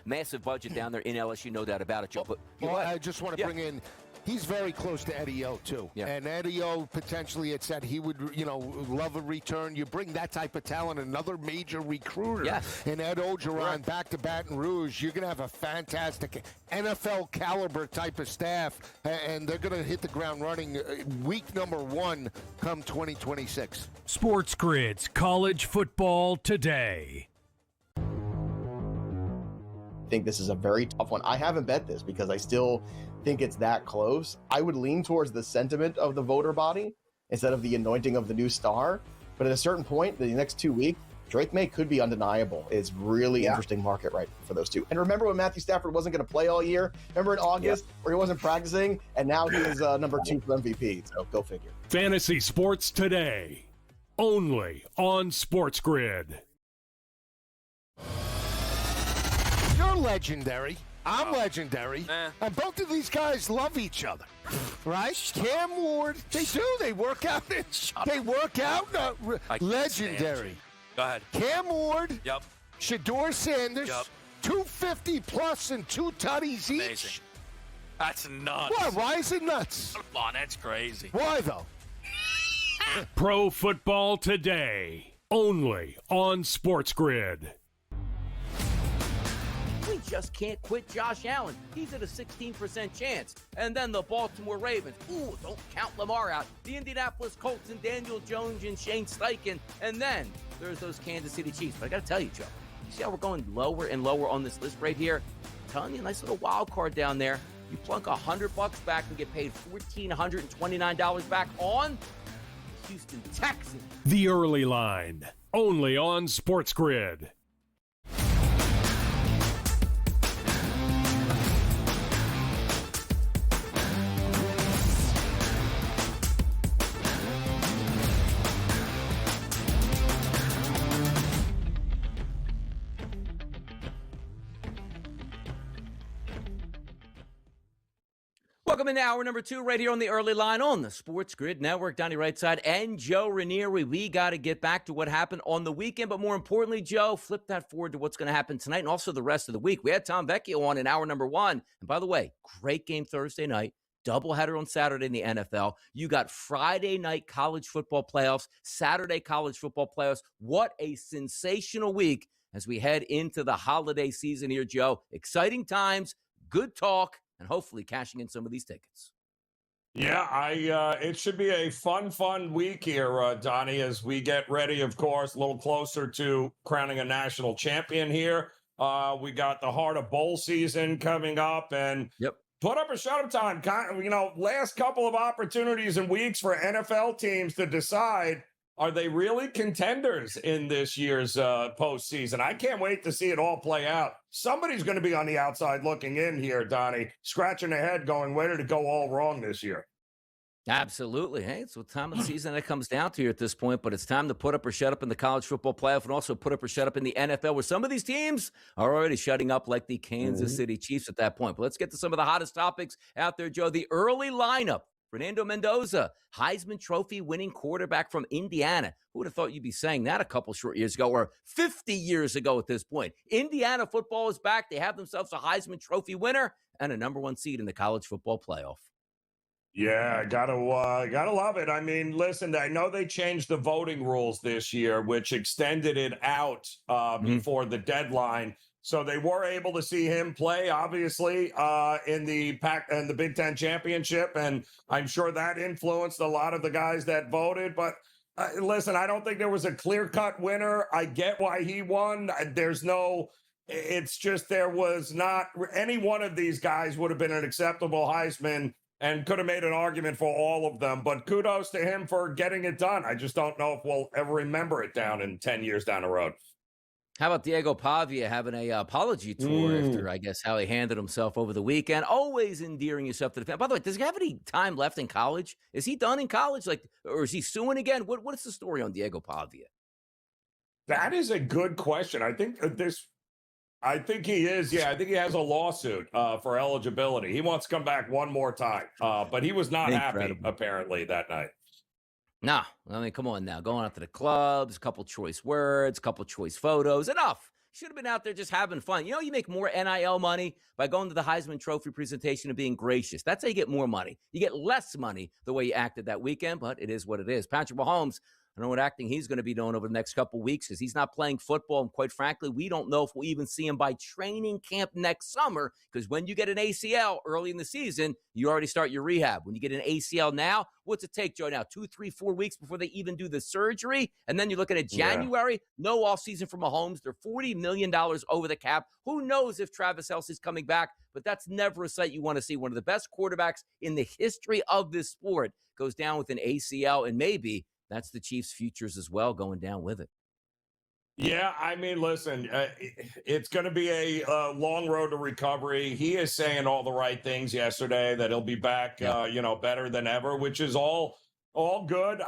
massive budget down there in LSU, no doubt about it, Joe. But I just want to bring in, he's very close to Eddie O, too. Yeah. And Eddie O, potentially, it said he would, love a return. You bring that type of talent, another major recruiter, and Ed Ogeron back to Baton Rouge, you're going to have a fantastic NFL caliber type of staff, and they're going to hit the ground running week number 1 come 2026. SportsGrid's College Football Today. I think this is a very tough one. I haven't bet this because I still think it's that close. I would lean towards the sentiment of the voter body instead of the anointing of the new star. But at a certain point, the next 2 weeks, Drake May could be undeniable. It's really interesting market right for those two. And remember when Matthew Stafford wasn't going to play all year? Remember in August where he wasn't practicing? And now he is number 2 for MVP. So go figure. Fantasy Sports Today, only on SportsGrid. You're legendary. I'm legendary. And both of these guys love each other. Right? Cam Ward, they do. They work out. They work out. Legendary. Go ahead. Cam Ward. Yep. Shador Sanders. Yep. 250 plus and 2 tutties each. Amazing. That's nuts. What? Why is it nuts? Come on, that's crazy. Why, though? Pro Football Today, only on SportsGrid. We just can't quit Josh Allen. He's at a 16% chance. And then the Baltimore Ravens. Ooh, don't count Lamar out. The Indianapolis Colts and Daniel Jones and Shane Steichen. And then there's those Kansas City Chiefs. But I got to tell you, Joe, you see how we're going lower and lower on this list right here? I'm telling you, a nice little wild card down there. You plunk $100 back and get paid $1,429 back on the Houston Texans. The Early Line, only on SportsGrid. Welcome into hour number 2 right here on the Early Line on the Sports Grid Network. Donnie Rightside and Joe Ranieri. We got to get back to what happened on the weekend, but more importantly, Joe, flip that forward to what's going to happen tonight and also the rest of the week. We had Tom Vecchio on in hour number 1. And by the way, great game Thursday night. Doubleheader on Saturday in the NFL. You got Friday night college football playoffs, Saturday college football playoffs. What a sensational week as we head into the holiday season here, Joe. Exciting times, good talk, and hopefully cashing in some of these tickets. Yeah, it should be a fun week here, Donnie, as we get ready, of course, a little closer to crowning a national champion here. We got the heart of bowl season coming up, and put up or shut up time. Last couple of opportunities and weeks for NFL teams to decide, are they really contenders in this year's postseason? I can't wait to see it all play out. Somebody's going to be on the outside looking in here, Donnie, scratching their head going, where did it go all wrong this year? Absolutely. Hey, it's what time of the season that comes down to here at this point, but it's time to put up or shut up in the college football playoff and also put up or shut up in the NFL, where some of these teams are already shutting up like the Kansas City Chiefs at that point. But let's get to some of the hottest topics out there, Joe. The early lineup. Fernando Mendoza, Heisman Trophy winning quarterback from Indiana. Who would have thought you'd be saying that a couple short years ago, or 50 years ago at this point? Indiana football is back. They have themselves a Heisman Trophy winner and a number 1 seed in the college football playoff. Yeah, gotta love it. I mean, listen, I know they changed the voting rules this year, which extended it out before the deadline. So they were able to see him play, obviously, in the Big Ten championship, and I'm sure that influenced a lot of the guys that voted. But listen, I don't think there was a clear-cut winner. I get why he won. It's just there was not any one of these guys would have been an acceptable Heisman and could have made an argument for all of them. But kudos to him for getting it done. I just don't know if we'll ever remember it down in 10 years down the road. How about Diego Pavia having a apology tour after, I guess, how he handled himself over the weekend? Always endearing yourself to the fan. By the way, does he have any time left in college? Is he done in college? Or is he suing again? What's the story on Diego Pavia? That is a good question. I think he is. Yeah, I think he has a lawsuit for eligibility. He wants to come back one more time. But he was not happy, apparently, that night. No, I mean, come on now. Going out to the clubs, a couple choice words, a couple choice photos. Enough. Should have been out there just having fun. You make more NIL money by going to the Heisman Trophy presentation and being gracious. That's how you get more money. You get less money the way you acted that weekend, but it is what it is. Patrick Mahomes, I don't know what acting he's going to be doing over the next couple of weeks because he's not playing football. And quite frankly, we don't know if we'll even see him by training camp next summer because when you get an ACL early in the season, you already start your rehab. When you get an ACL now, what's it take, Joe, now? 2, 3, 4 weeks before they even do the surgery? And then you're looking at January, no offseason for Mahomes. They're $40 million over the cap. Who knows if Travis Kelce's coming back? But that's never a sight you want to see. One of the best quarterbacks in the history of this sport goes down with an ACL, and maybe that's the Chiefs' futures as well going down with it. Yeah, I mean, listen, it's going to be a long road to recovery. He is saying all the right things yesterday, that he'll be back, better than ever, which is all good.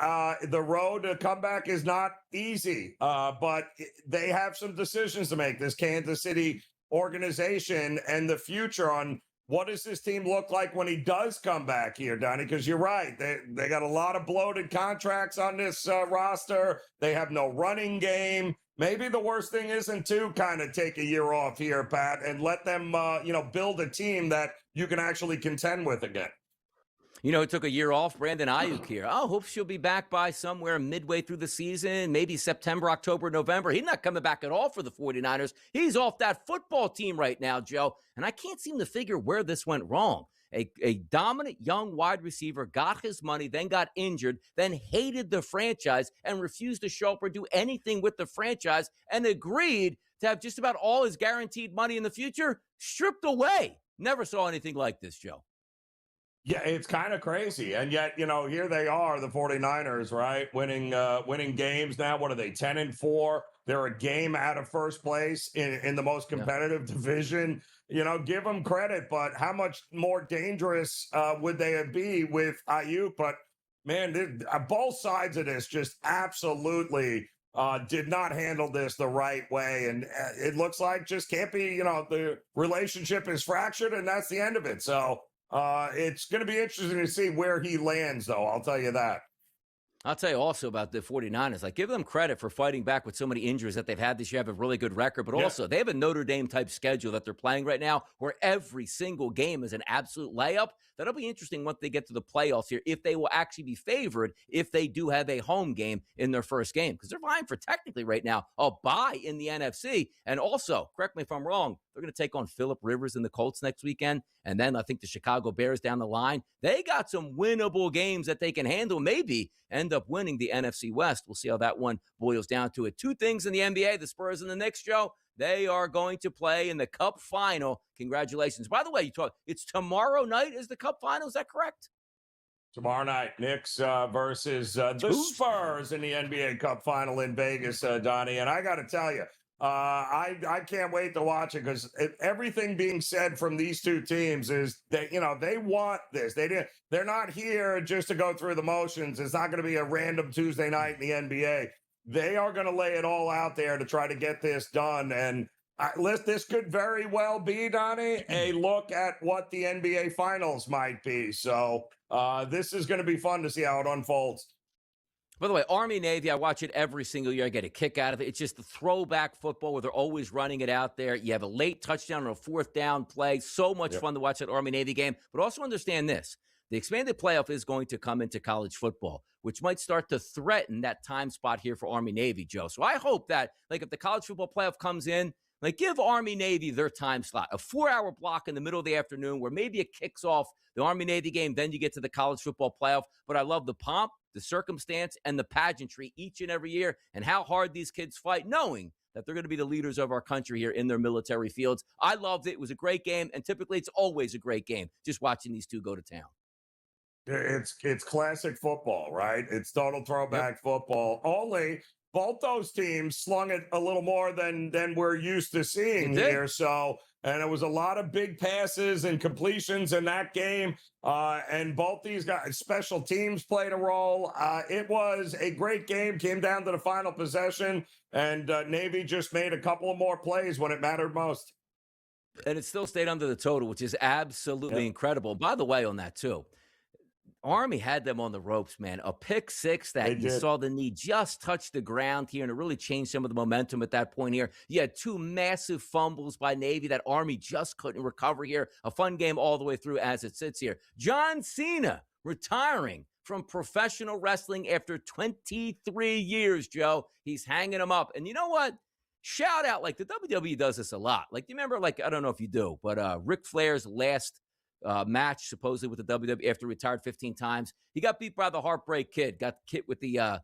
The road to comeback is not easy, but they have some decisions to make, this Kansas City organization and the future on what does this team look like when he does come back here, Donnie? Because you're right. They got a lot of bloated contracts on this roster. They have no running game. Maybe the worst thing isn't to kind of take a year off here, Pat, and let them, build a team that you can actually contend with again. It took a year off. Brandon Ayuk here. Oh, hope she'll be back by somewhere midway through the season, maybe September, October, November. He's not coming back at all for the 49ers. He's off that football team right now, Joe. And I can't seem to figure where this went wrong. A dominant young wide receiver got his money, then got injured, then hated the franchise and refused to show up or do anything with the franchise and agreed to have just about all his guaranteed money in the future stripped away. Never saw anything like this, Joe. Yeah, it's kind of crazy. And yet, here they are, the 49ers, right? Winning games now. What are they, 10-4? They're a game out of first place in the most competitive division. Give them credit, but how much more dangerous would they be with Ayuk? But, man, both sides of this just absolutely did not handle this the right way. And it looks like just can't be, the relationship is fractured, and that's the end of it. So, it's going to be interesting to see where he lands, though. I'll tell you that. I'll tell you also about the 49ers. Give them credit for fighting back with so many injuries that they've had this year, have a really good record, but also they have a Notre Dame-type schedule that they're playing right now where every single game is an absolute layup. That'll be interesting once they get to the playoffs here, if they will actually be favored if they do have a home game in their first game, because they're vying for technically right now a bye in the NFC. And also, correct me if I'm wrong, they're going to take on Phillip Rivers and the Colts next weekend. And then I think the Chicago Bears down the line. They got some winnable games that they can handle, maybe end up winning the NFC West. We'll see how that one boils down to it. Two things in the NBA, the Spurs and the Knicks, Joe. They are going to play in the Cup final. Congratulations. By the way, it's tomorrow night is the Cup final. Is that correct? Tomorrow night, Knicks versus the Spurs in the NBA Cup final in Vegas, Donnie. And I got to tell you, I can't wait to watch it because everything being said from these two teams is that, they want this. They're not here just to go through the motions. It's not going to be a random Tuesday night in the NBA. They are going to lay it all out there to try to get this done. And this could very well be, Donnie, a look at what the NBA Finals might be. So this is going to be fun to see how it unfolds. By the way, Army-Navy, I watch it every single year. I get a kick out of it. It's just the throwback football where they're always running it out there. You have a late touchdown or a fourth down play. So much fun to watch that Army-Navy game. But also understand this. The expanded playoff is going to come into college football, which might start to threaten that time spot here for Army-Navy, Joe. So I hope that, if the college football playoff comes in, give Army-Navy their time slot, a 4-hour block in the middle of the afternoon where maybe it kicks off the Army-Navy game, then you get to the college football playoff. But I love the pomp, the circumstance, and the pageantry each and every year and how hard these kids fight, knowing that they're going to be the leaders of our country here in their military fields. I loved it. It was a great game, and typically it's always a great game just watching these two go to town. It's classic football, right? It's total throwback football. Only both those teams slung it a little more than we're used to seeing here. So, and it was a lot of big passes and completions in that game. And both these guys, special teams played a role. It was a great game, came down to the final possession, and Navy just made a couple of more plays when it mattered most. And it still stayed under the total, which is absolutely incredible. By the way, on that too, Army had them on the ropes, man. A pick six that you saw the knee just touch the ground here, and it really changed some of the momentum at that point here. You had two massive fumbles by Navy that Army just couldn't recover here. A fun game all the way through as it sits here. John Cena retiring from professional wrestling after 23 years, Joe. He's hanging them up. And you know what? Shout out, like the WWE does this a lot. Like, do you remember, like, I don't know if you do, but Ric Flair's last match supposedly with the WWE after he retired 15 times. He got beat by the Heartbreak Kid, got hit with the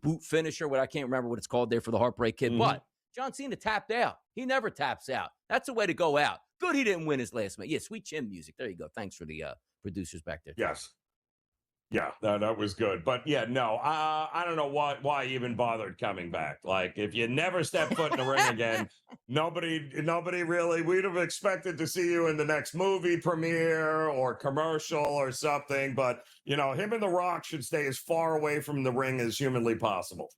boot finisher, what I can't remember what it's called there for the Heartbreak Kid. But John Cena tapped out. He never taps out. That's a way to go out. Good he didn't win his last match. Yeah, sweet chin music. There you go. Thanks for the producers back there. Yes. Yeah, that was good. But yeah, no, I don't know why he even bothered coming back. Like, if you never step foot in the ring again, nobody really, we'd have expected to see you in the next movie premiere or commercial or something. But, you know, him and The Rock should stay as far away from the ring as humanly possible.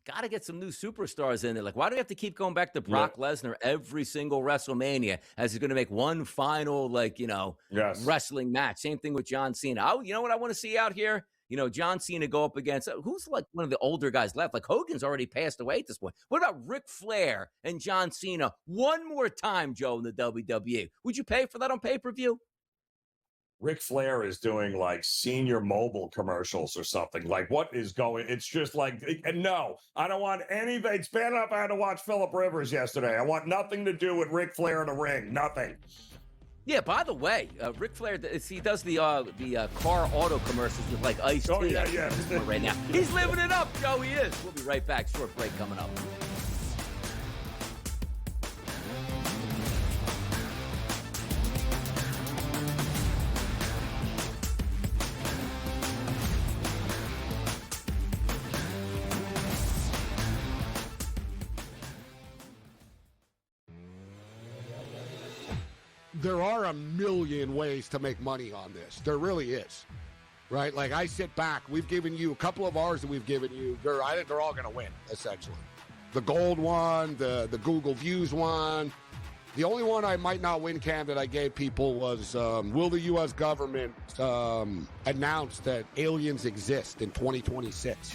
Got to get some new superstars in there. Like, why do we have to keep going back to Brock Lesnar every single WrestleMania as he's going to make one final, like, you know, wrestling match? Same thing with John Cena. You know what I want to see out here? You know, John Cena go up against, who's like one of the older guys left? Like, Hogan's already passed away at this point. What about Ric Flair and John Cena one more time, Joe, in the WWE? Would you pay for that on pay-per-view? Ric Flair is doing like senior mobile commercials or something. Like, what is going? It's just like, no, I don't want anything. It's bad enough I had to watch Phillip Rivers yesterday. I want nothing to do with Ric Flair in a ring. Nothing. Yeah, by the way, Ric Flair, he does the car auto commercials with like Ice T. Oh, yeah. Right now. He's living it up, Joe. He is. We'll be right back. Short break coming up. There are a million ways to make money on this. There really is, right? Like, I sit back. We've given you a couple of ours that we've given you. I think they're all going to win, essentially. The gold one, the Google Views one. The only one I might not win, Cam, that I gave people was, will the U.S. government announce that aliens exist in 2026?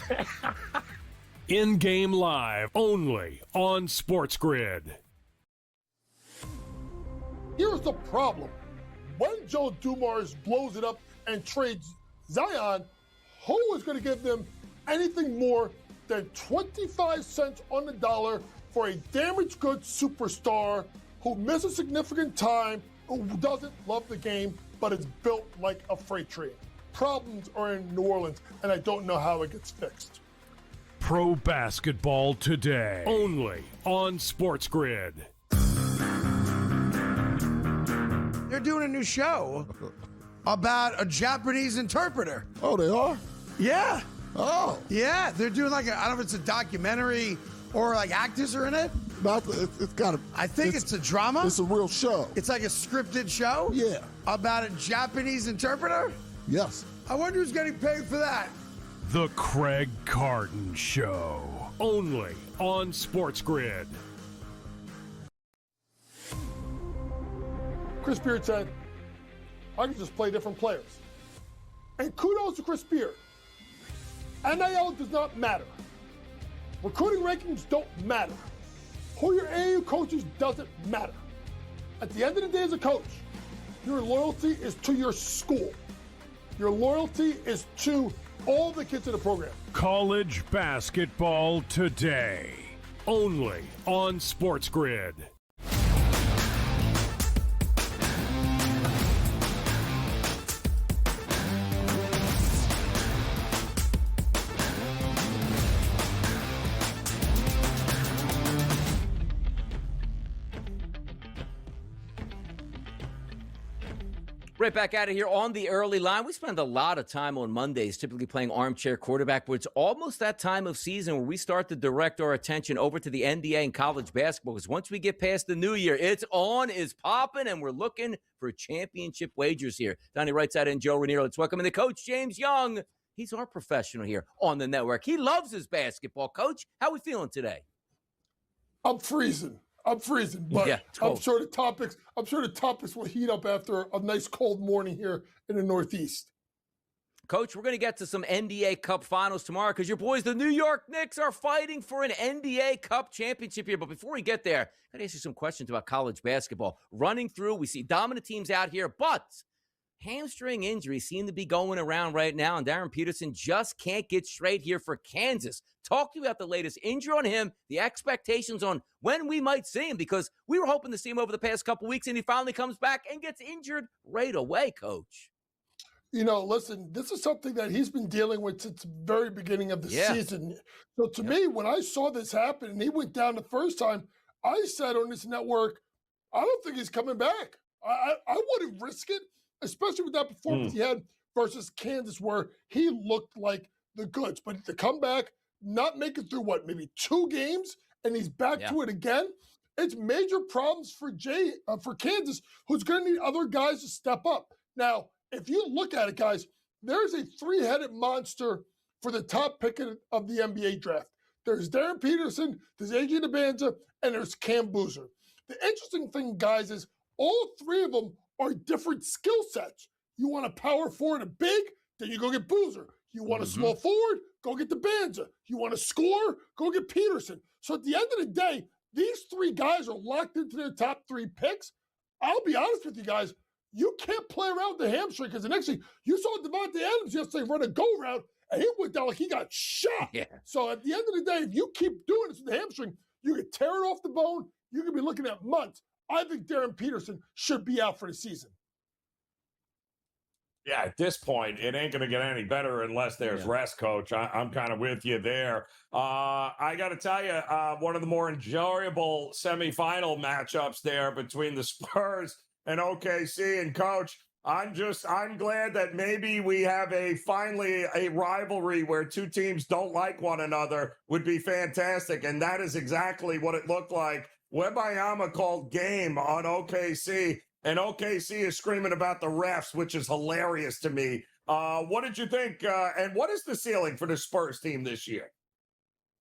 In-game live, only on SportsGrid. Here's the problem. When Joe Dumars blows it up and trades Zion, who is going to give them anything more than 25 cents on the dollar for a damaged goods superstar who misses significant time, who doesn't love the game, but is built like a freight train? Problems are in New Orleans, and I don't know how it gets fixed. Pro basketball today, only on SportsGrid. They're doing a new show about a Japanese interpreter. Oh, they are? Yeah. Oh. Yeah, they're doing like, I don't know if it's a documentary or like actors are in it. It's got to. I think it's a drama. It's a real show. It's like a scripted show? Yeah. About a Japanese interpreter? Yes. I wonder who's getting paid for that. The Craig Carton Show, only on SportsGrid. Chris Beard said, I can just play different players. And kudos to Chris Beard. NIL does not matter. Recruiting rankings don't matter. Who your AAU coaches doesn't matter. At the end of the day as a coach, your loyalty is to your school. Your loyalty is to all the kids in the program. College basketball today, only on SportsGrid. Right back out of here on the early line. We spend a lot of time on Mondays typically playing armchair quarterback, but it's almost that time of season where we start to direct our attention over to the NBA and college basketball, because once we get past the new year, it's on, is popping, and we're looking for championship wagers here. Donnie Rightside and Joe Ranieri. Let's welcome in the coach, James Young. He's our professional here on the network. He loves his basketball. Coach, how are we feeling today? I'm freezing, but yeah, I'm sure the topics will heat up after a nice cold morning here in the Northeast. Coach, we're going to get to some NBA Cup finals tomorrow because your boys, the New York Knicks, are fighting for an NBA Cup championship here. But before we get there, I got to ask you some questions about college basketball. Running through, we see dominant teams out here, but hamstring injuries seem to be going around right now, and Darren Peterson just can't get straight here for Kansas. Talk to you about the latest injury on him, the expectations on when we might see him, because we were hoping to see him over the past couple weeks, and he finally comes back and gets injured right away, Coach. Listen, this is something that he's been dealing with since the very beginning of the season. So to me, when I saw this happen and he went down the first time, I said on this network, I don't think he's coming back. I wouldn't risk it, especially with that performance he had versus Kansas, where he looked like the goods. But to come back, not make it through maybe 2 games, and he's back to it again. It's major problems for Kansas, who's going to need other guys to step up. Now, if you look at it, guys, there's a 3-headed monster for the top pick of the NBA draft. There's Darren Peterson, there's AJ Nabanza, and there's Cam Boozer. The interesting thing, guys, is all 3 of them are different skill sets. You want a power forward, a big, then you go get Boozer. You want a small forward, go get the Banza. You want to score, go get Peterson. So at the end of the day, these 3 guys are locked into their top 3 picks. I'll be honest with you guys, you can't play around with the hamstring, because the next thing you saw Devontae Adams yesterday run a go route, and he went down like he got shot. So at the end of the day, if you keep doing this with the hamstring, you can tear it off the bone. You could be looking at months. I think Darren Peterson should be out for the season. Yeah, at this point, it ain't going to get any better unless there's rest, Coach. I'm kind of with you there. I got to tell you, one of the more enjoyable semifinal matchups there between the Spurs and OKC. And Coach, I'm glad that maybe we have finally a rivalry where 2 teams don't like one another. Would be fantastic. And that is exactly what it looked like. Wembanyama called game on OKC, and OKC is screaming about the refs, which is hilarious to me. What did you think? And what is the ceiling for the Spurs team this year?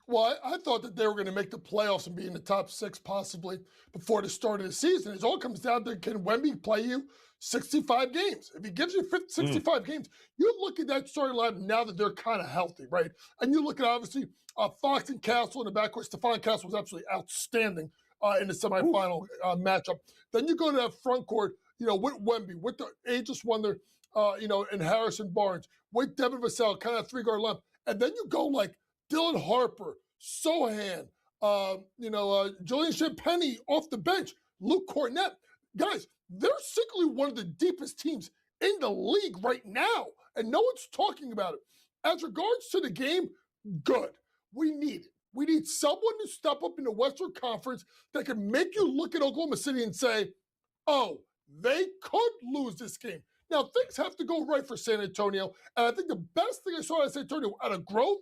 Well, I thought that they were going to make the playoffs and be in the top 6 possibly before the start of the season. It all comes down to, can Wemby play you 65 games? If he gives you 65 games, you look at that starting lineup now that they're kind of healthy, right? And you look at, obviously, Fox and Castle in the backcourt. Stephon Castle was absolutely outstanding in the semifinal matchup. Then you go to that front court, with Wemby, with the Aegis Wonder, and Harrison Barnes, with Devin Vassell, kind of 3-guard lineup. And then you go like Dylan Harper, Sohan, Julian Champagny off the bench, Luke Cornett. Guys, they're secretly one of the deepest teams in the league right now, and no one's talking about it. As regards to the game, good. We need it. We need someone to step up in the Western Conference that can make you look at Oklahoma City and say, oh, they could lose this game. Now, things have to go right for San Antonio, and I think the best thing I saw at San Antonio out of growth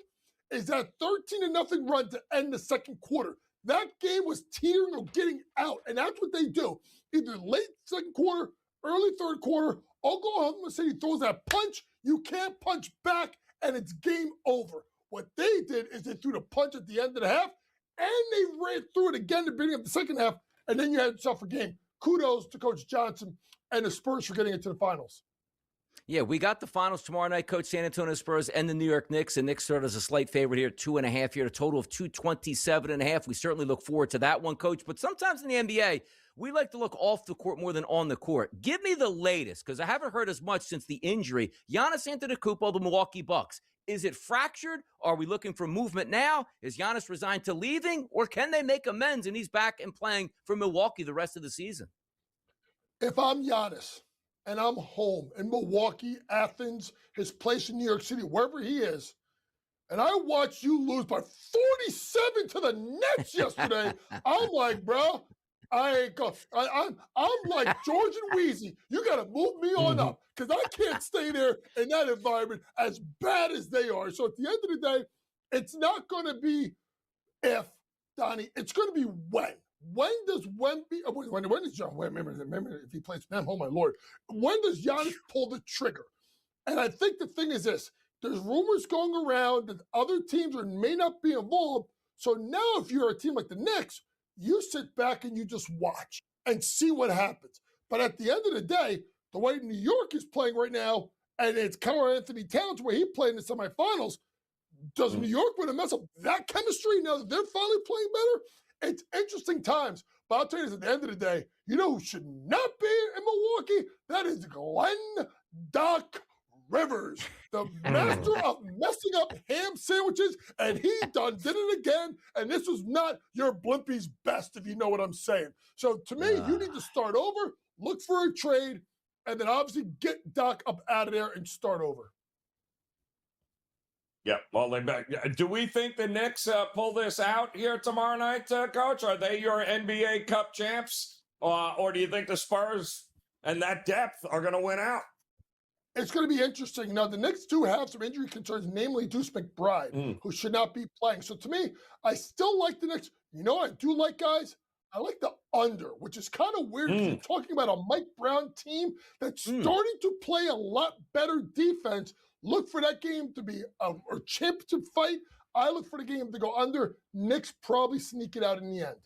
is that 13-0 run to end the second quarter. That game was teetering or getting out, and that's what they do. Either late second quarter, early third quarter, Oklahoma City throws that punch, you can't punch back, and it's game over. What they did is they threw the punch at the end of the half, and they ran through it again at the beginning of the second half, and then you had yourself a game. Kudos to Coach Johnson and the Spurs for getting into the finals. Yeah, we got the finals tomorrow night, Coach. San Antonio Spurs and the New York Knicks. And Knicks start as a slight favorite here, 2.5 here, a total of 227.5. We certainly look forward to that one, Coach. But sometimes in the NBA, we like to look off the court more than on the court. Give me the latest, because I haven't heard as much since the injury. Giannis Antetokounmpo, the Milwaukee Bucks. Is it fractured? Are we looking for movement now? Is Giannis resigned to leaving? Or can they make amends and he's back and playing for Milwaukee the rest of the season? If I'm Giannis and I'm home in Milwaukee, Athens, his place in New York City, wherever he is, and I watch you lose by 47 to the Nets yesterday, I'm like, bro, I ain't go. I'm like George and Wheezy. You got to move me on up, because I can't stay there in that environment as bad as they are. So at the end of the day, it's not going to be if, Donnie. It's going to be when. When does Wemby? When does John? Remember if he plays? Man, oh my Lord! When does Giannis pull the trigger? And I think the thing is this: there's rumors going around that other teams may not be involved. So now, if you're a team like the Knicks, you sit back and you just watch and see what happens. But at the end of the day, the way New York is playing right now, and it's Carl Anthony Towns where he played in the semifinals. Does New York want to mess up that chemistry now that they're finally playing better? It's interesting times. But I'll tell you this, at the end of the day, you know who should not be in Milwaukee? That is Glenn Doc Rivers, the master of messing up ham sandwiches, and he did it again. And this was not your Blimpie's best, if you know what I'm saying. So to me, you need to start over, look for a trade, and then obviously get Doc up out of there and start over. Yeah, well, do we think the Knicks pull this out here tomorrow night, Coach? Are they your NBA Cup champs? Or do you think the Spurs and that depth are going to win out? It's going to be interesting. Now, the Knicks do have some injury concerns, namely Deuce McBride, who should not be playing. So to me, I still like the Knicks. You know what I do like, guys? I like the under, which is kind of weird because you're talking about a Mike Brown team that's starting to play a lot better defense. Look for that game to be a championship fight. I look for the game to go under. Knicks probably sneak it out in the end.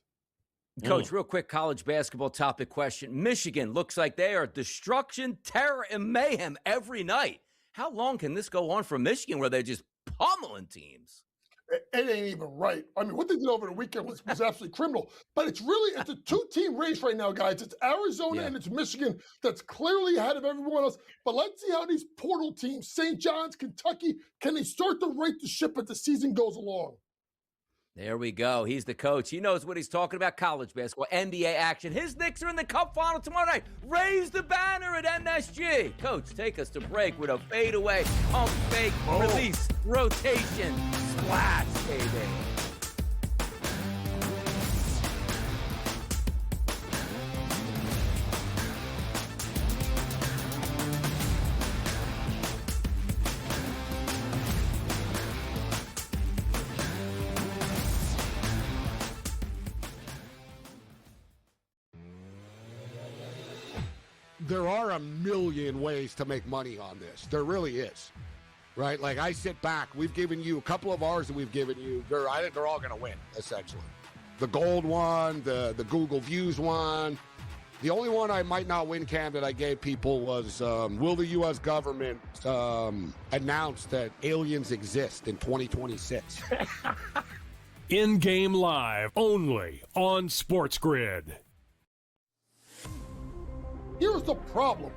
Coach, real quick college basketball topic question. Michigan looks like they are destruction, terror, and mayhem every night. How long can this go on for Michigan where they're just pummeling teams? It ain't even right. I mean, what they did over the weekend was absolutely criminal. But it's a two-team race right now, guys. It's Arizona and it's Michigan that's clearly ahead of everyone else. But let's see how these portal teams, St. John's, Kentucky, can they start to right the ship as the season goes along? There we go. He's the coach. He knows what he's talking about. College basketball, NBA action. His Knicks are in the Cup final tomorrow night. Raise the banner at MSG. Coach, take us to break with a fadeaway, pump fake, release, rotation, splash, baby. There are a million ways to make money on this. There really is. Right? Like, I sit back. We've given you a couple of ours that we've given you. I think they're all going to win, essentially. The gold one, the Google Views one. The only one I might not win, Cam, that I gave people was, will the U.S. government announce that aliens exist in 2026? In-game live, only on SportsGrid. Here's the problem.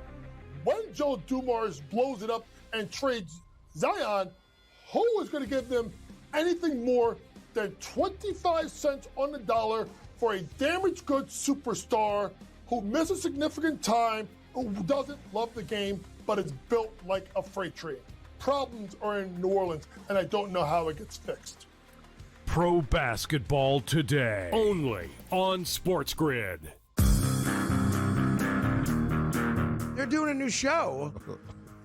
When Joe Dumars blows it up and trades Zion, who is going to give them anything more than 25 cents on the dollar for a damaged goods superstar who misses significant time, who doesn't love the game, but is built like a freight train? Problems are in New Orleans, and I don't know how it gets fixed. Pro basketball today, only on SportsGrid. They're doing a new show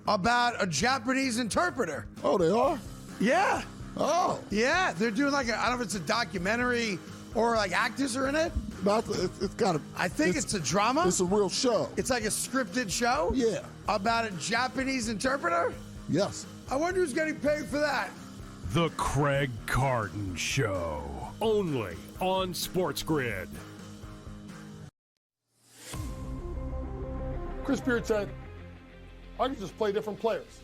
about a Japanese interpreter. Oh, they are? Yeah. Oh. Yeah, they're doing I don't know if it's a documentary or actors are in it. It's got a... I think it's a drama. It's a real show. It's like a scripted show? Yeah. About a Japanese interpreter? Yes. I wonder who's getting paid for that. The Craig Carton Show, only on SportsGrid. Chris Beard said, I can just play different players.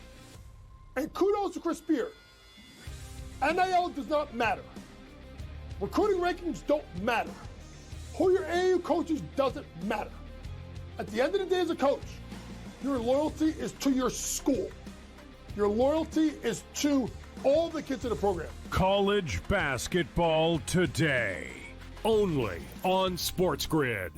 And kudos to Chris Beard. NIL does not matter. Recruiting rankings don't matter. Who your AAU coaches doesn't matter. At the end of the day as a coach, your loyalty is to your school. Your loyalty is to all the kids in the program. College basketball today, only on SportsGrid.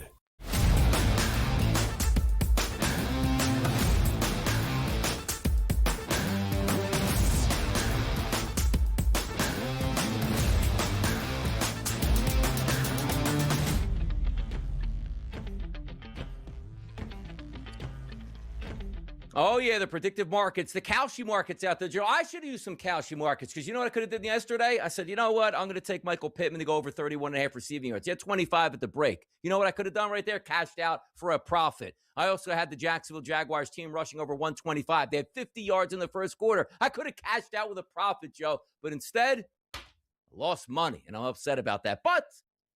Oh, yeah, the predictive markets, the Kalshi markets out there, Joe. I should have used some Kalshi markets because you know what I could have done yesterday? I said, you know what? I'm going to take Michael Pittman to go over 31.5 receiving yards. He had 25 at the break. You know what I could have done right there? Cashed out for a profit. I also had the Jacksonville Jaguars team rushing over 125. They had 50 yards in the first quarter. I could have cashed out with a profit, Joe. But instead, I lost money, and I'm upset about that. But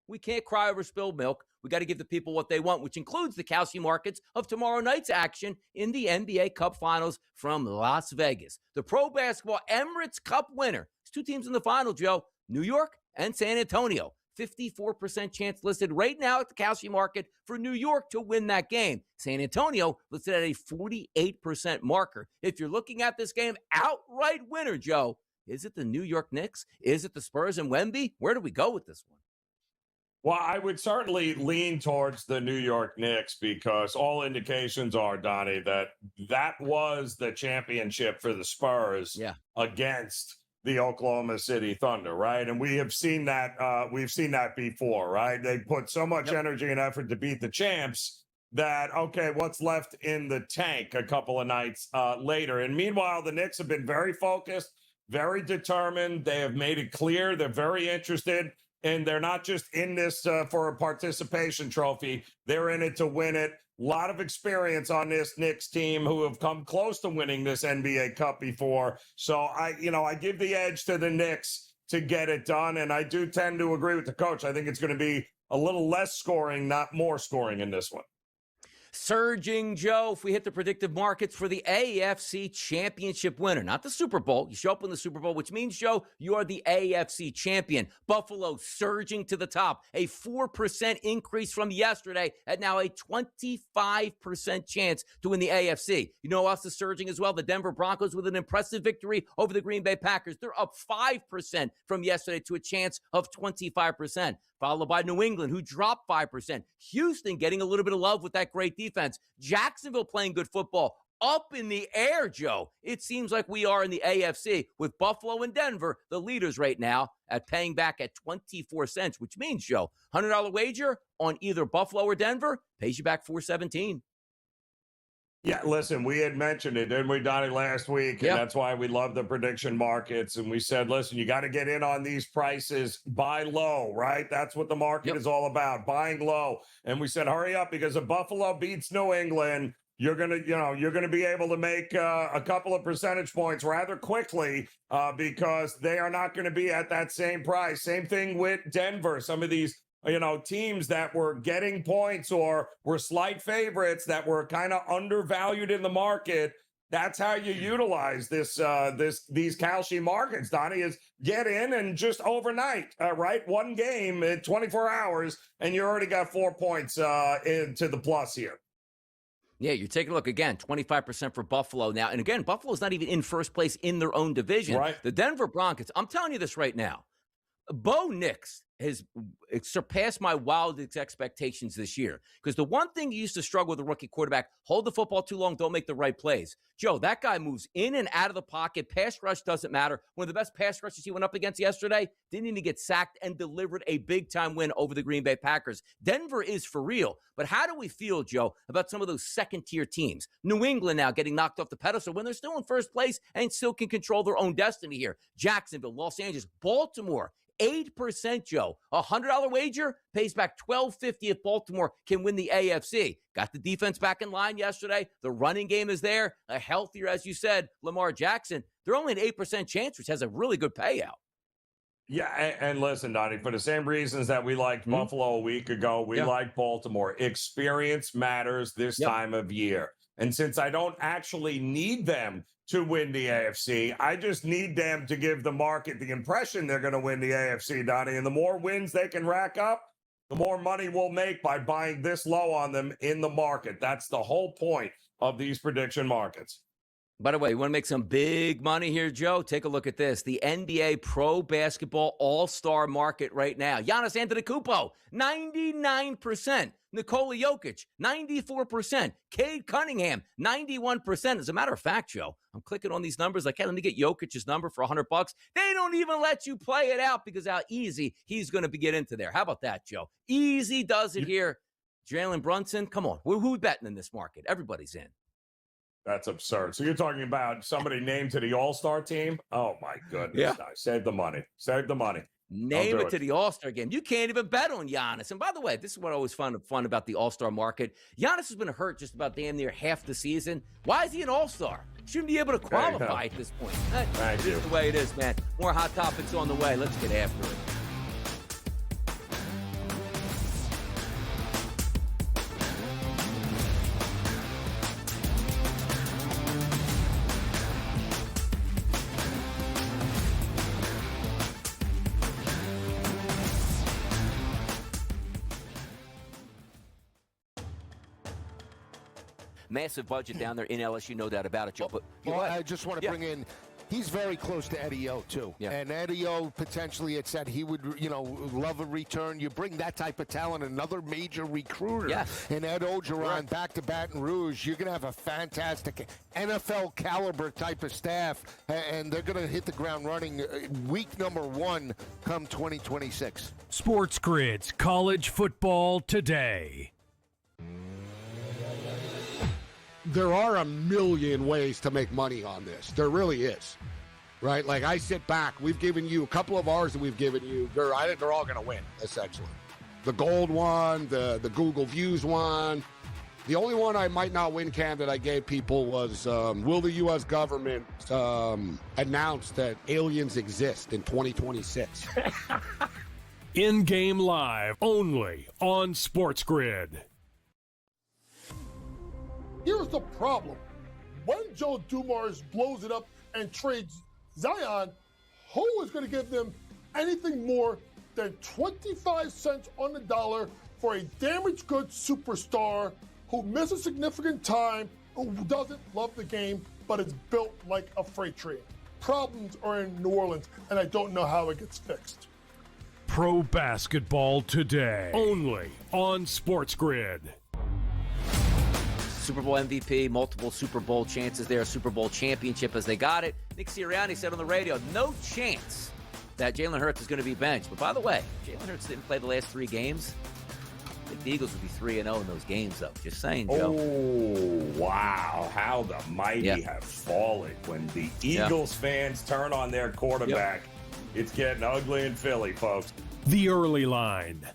we can't cry over spilled milk. We got to give the people what they want, which includes the Kalshi markets of tomorrow night's action in the NBA Cup Finals from Las Vegas. The Pro Basketball Emirates Cup winner. There's two teams in the final, Joe, New York and San Antonio. 54% chance listed right now at the Kalshi market for New York to win that game. San Antonio listed at a 48% marker. If you're looking at this game, outright winner, Joe. Is it the New York Knicks? Is it the Spurs and Wemby? Where do we go with this one? Well, I would certainly lean towards the New York Knicks because all indications are, Donnie, that was the championship for the Spurs against the Oklahoma City Thunder, right? And we have seen that. We've seen that before, right? They put so much energy and effort to beat the champs that, okay, what's left in the tank a couple of nights later? And meanwhile, the Knicks have been very focused, very determined. They have made it clear they're very interested, and they're not just in this for a participation trophy. They're in it to win it. A lot of experience on this Knicks team who have come close to winning this NBA Cup before. So I give the edge to the Knicks to get it done. And I do tend to agree with the coach. I think it's going to be a little less scoring, not more scoring in this one. Surging, Joe, if we hit the predictive markets for the AFC Championship winner, not the Super Bowl. You show up in the Super Bowl, which means, Joe, you are the AFC champion. Buffalo surging to the top, a 4% increase from yesterday at now a 25% chance to win the AFC. You know who else is surging as well? The Denver Broncos with an impressive victory over the Green Bay Packers. They're up 5% from yesterday to a chance of 25%. Followed by New England, who dropped 5%. Houston getting a little bit of love with that great defense. Jacksonville playing good football. Up in the air, Joe. It seems like we are in the AFC with Buffalo and Denver, the leaders right now, at paying back at 24 cents, which means, Joe, $100 wager on either Buffalo or Denver pays you back $4.17. Yeah, listen, we had mentioned it, didn't we, Donnie, last week? And that's why we love the prediction markets. And we said, listen, you got to get in on these prices, buy low, right? That's what the market is all about, buying low. And we said, hurry up, because if Buffalo beats New England, you're gonna be able to make a couple of percentage points rather quickly because they are not going to be at that same price. Same thing with Denver. Some of these teams that were getting points or were slight favorites that were kind of undervalued in the market. That's how you utilize these Kalshi markets, Donnie, is get in and just overnight, right? One game in 24 hours, and you already got 4 points into the plus here. Yeah, you're taking a look again, 25% for Buffalo now. And again, Buffalo's not even in first place in their own division. Right. The Denver Broncos, I'm telling you this right now, Bo Nix has surpassed my wildest expectations this year. Because the one thing you used to struggle with a rookie quarterback, hold the football too long, don't make the right plays. Joe, that guy moves in and out of the pocket. Pass rush doesn't matter. One of the best pass rushes he went up against yesterday didn't even get sacked and delivered a big-time win over the Green Bay Packers. Denver is for real. But how do we feel, Joe, about some of those second-tier teams? New England now getting knocked off the pedestal when they're still in first place and still can control their own destiny here. Jacksonville, Los Angeles, Baltimore, 8%, Joe. A $100 wager pays back $12.50 if Baltimore can win the AFC. Got the defense back in line yesterday. The running game is there. A healthier, as you said, Lamar Jackson. They're only an 8% chance, which has a really good payout. Yeah, and listen, Donnie, for the same reasons that we liked Buffalo a week ago, we like Baltimore. Experience matters this time of year. And since I don't actually need them to win the AFC, I just need them to give the market the impression they're going to win the AFC, Donnie. And the more wins they can rack up, the more money we'll make by buying this low on them in the market. That's the whole point of these prediction markets. By the way, you want to make some big money here, Joe? Take a look at this. The NBA Pro Basketball All-Star market right now. Giannis Antetokounmpo, 99%. Nikola Jokic, 94%. Cade Cunningham, 91%. As a matter of fact, Joe, I'm clicking on these numbers. Like, hey, let me get Jokic's number for $100. They don't even let you play it out because how easy he's going to get into there. How about that, Joe? Easy does it here. Jalen Brunson, come on. Who we betting in this market? Everybody's in. That's absurd. So you're talking about somebody named to the All-Star team? Oh, my goodness. Yeah. No, save the money. Save the money. Name it to the All-Star game. You can't even bet on Giannis. And by the way, this is what I always find fun about the All-Star market. Giannis has been hurt just about damn near half the season. Why is he an All-Star? Shouldn't be able to qualify at this point. That's just the way it is, man. More hot topics on the way. Let's get after it. Massive budget down there in LSU, no doubt about it, Joe. But I just want to bring in, he's very close to Eddie O, too. Yeah. And Eddie O potentially had said he would, love a return. You bring that type of talent, another major recruiter, and Ed Ogeron back to Baton Rouge, you're going to have a fantastic NFL caliber type of staff, and they're going to hit the ground running week number 1 come 2026. Sports Grid's College Football Today. There are a million ways to make money on this. There really is, right? Like, I sit back. We've given you a couple of ours that we've given you. I think they're all going to win, essentially. The gold one, the Google Views one. The only one I might not win, Cam, that I gave people was, will the U.S. government announce that aliens exist in 2026? In-game live, only on Sports Grid. Here's the problem. When Joe Dumars blows it up and trades Zion, who is going to give them anything more than 25 cents on the dollar for a damaged goods superstar who misses significant time, who doesn't love the game, but is built like a freight train? Problems are in New Orleans, and I don't know how it gets fixed. Pro Basketball Today, only on Sports Grid. Super Bowl MVP, multiple Super Bowl chances there, a Super Bowl championship as they got it. Nick Sirianni said on the radio, no chance that Jalen Hurts is going to be benched. But by the way, Jalen Hurts didn't play the last 3 games. I think the Eagles would be 3-0 in those games, though. Just saying, Joe. Oh, wow. How the mighty have fallen. When the Eagles fans turn on their quarterback, it's getting ugly in Philly, folks. The Early Line,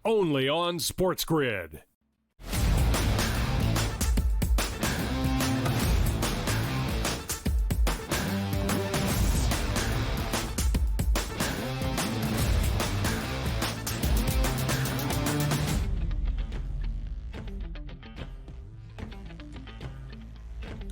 only on Sports Grid.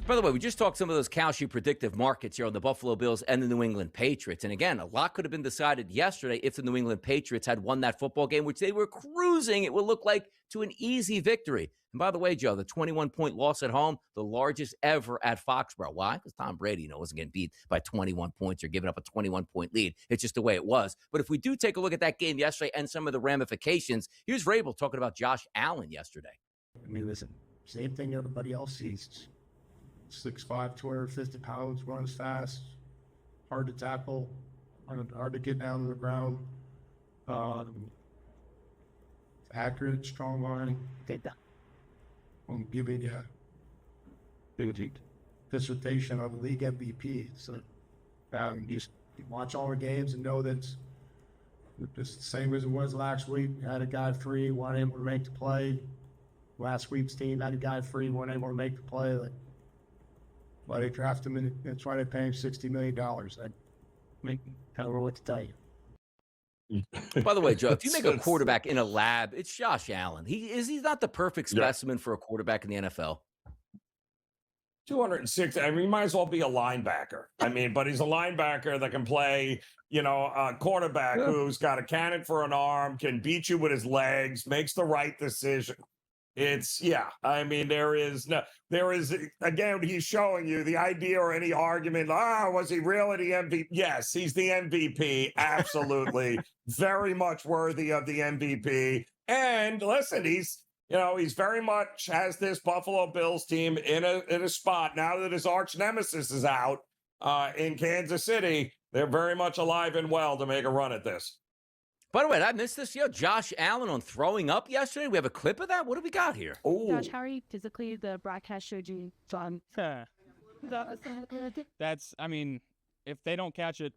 By the way, we just talked some of those Kalshi predictive markets here on the Buffalo Bills and the New England Patriots. And again, a lot could have been decided yesterday if the New England Patriots had won that football game, which they were cruising, it would look like, to an easy victory. And by the way, Joe, the 21-point loss at home, the largest ever at Foxborough. Why? Because Tom Brady, wasn't getting beat by 21 points or giving up a 21-point lead. It's just the way it was. But if we do take a look at that game yesterday and some of the ramifications, here's Vrabel talking about Josh Allen yesterday. I mean, listen, same thing everybody else sees. 6'5", 250 pounds, runs fast, hard to tackle, hard to get down to the ground. Accurate, strong line. I'm giving you a dissertation on the league MVP. So you watch all our games and know that it's the same as it was last week. Had a guy free, wasn't able to make the play. Last week's team had a guy free, wasn't able to make the play. Why they draft him, and that's why they pay him $60 million. I don't know what to tell you. By the way, Joe, if you make a quarterback in a lab, it's Josh Allen. He's not the perfect specimen for a quarterback in the NFL. 260. I mean, he might as well be a linebacker. I mean, but he's a linebacker that can play, a quarterback who's got a cannon for an arm, can beat you with his legs, makes the right decision. I mean, there is, again, he's showing you the idea or any argument, was he really the MVP? Yes, he's the MVP. Absolutely. Very much worthy of the MVP. And listen, he's very much has this Buffalo Bills team in a spot now that his arch nemesis is out in Kansas City. They're very much alive and well to make a run at this. By the way, did I miss this? Josh Allen on throwing up yesterday. We have a clip of that. What do we got here? Josh, how are you physically? The broadcast showed you fun. That's, I mean, if they don't catch it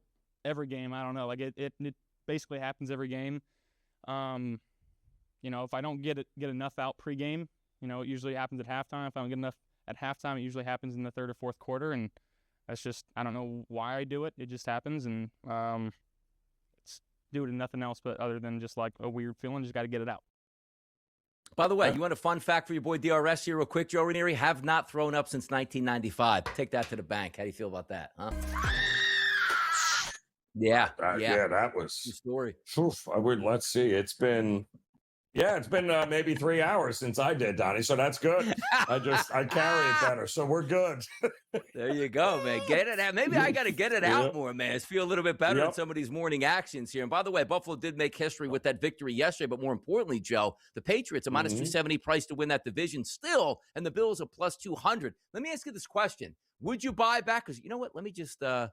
every game, I don't know. Like it basically happens every game. If I don't get enough out pregame, it usually happens at halftime. If I don't get enough at halftime, it usually happens in the third or fourth quarter, and that's just, I don't know why I do it. It just happens, and do it in nothing else but other than just like a weird feeling. Just got to get it out. By the way, you want a fun fact for your boy DRS here real quick, Joe Ranieri? Have not thrown up since 1995. Take that to the bank. How do you feel about that, huh? Yeah. That was the story. Let's see. It's been, Yeah, it's been maybe 3 hours since I did, Donnie. So that's good. I carry it better. So we're good. There you go, man. Get it out. Maybe I got to get it out more, man. Just feel a little bit better in some of these morning actions here. And by the way, Buffalo did make history with that victory yesterday. But more importantly, Joe, the Patriots, a minus 270 price to win that division still, and the Bills are plus 200. Let me ask you this question. Would you buy back? Because you know what? Let me just I'm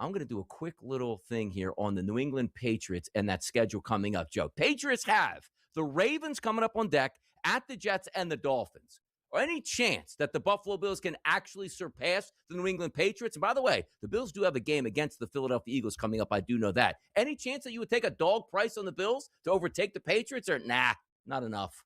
going to do a quick little thing here on the New England Patriots and that schedule coming up, Joe. Patriots have the Ravens coming up on deck, at the Jets and the Dolphins. Or any chance that the Buffalo Bills can actually surpass the New England Patriots? And by the way, the Bills do have a game against the Philadelphia Eagles coming up. I do know that. Any chance that you would take a dog price on the Bills to overtake the Patriots? Or nah, not enough.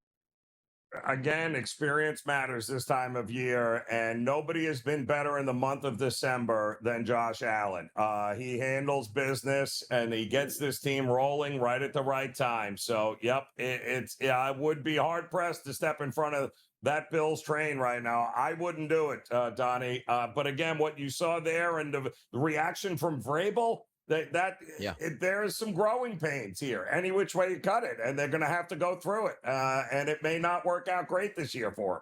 Again, experience matters this time of year, and nobody has been better in the month of December than Josh Allen. He handles business, and he gets this team rolling right at the right time. So, yep, I would be hard-pressed to step in front of that Bills train right now. I wouldn't do it, Donnie. But again, what you saw there and the reaction from Vrabel, there is some growing pains here, any which way you cut it, and they're going to have to go through it. And it may not work out great this year for them.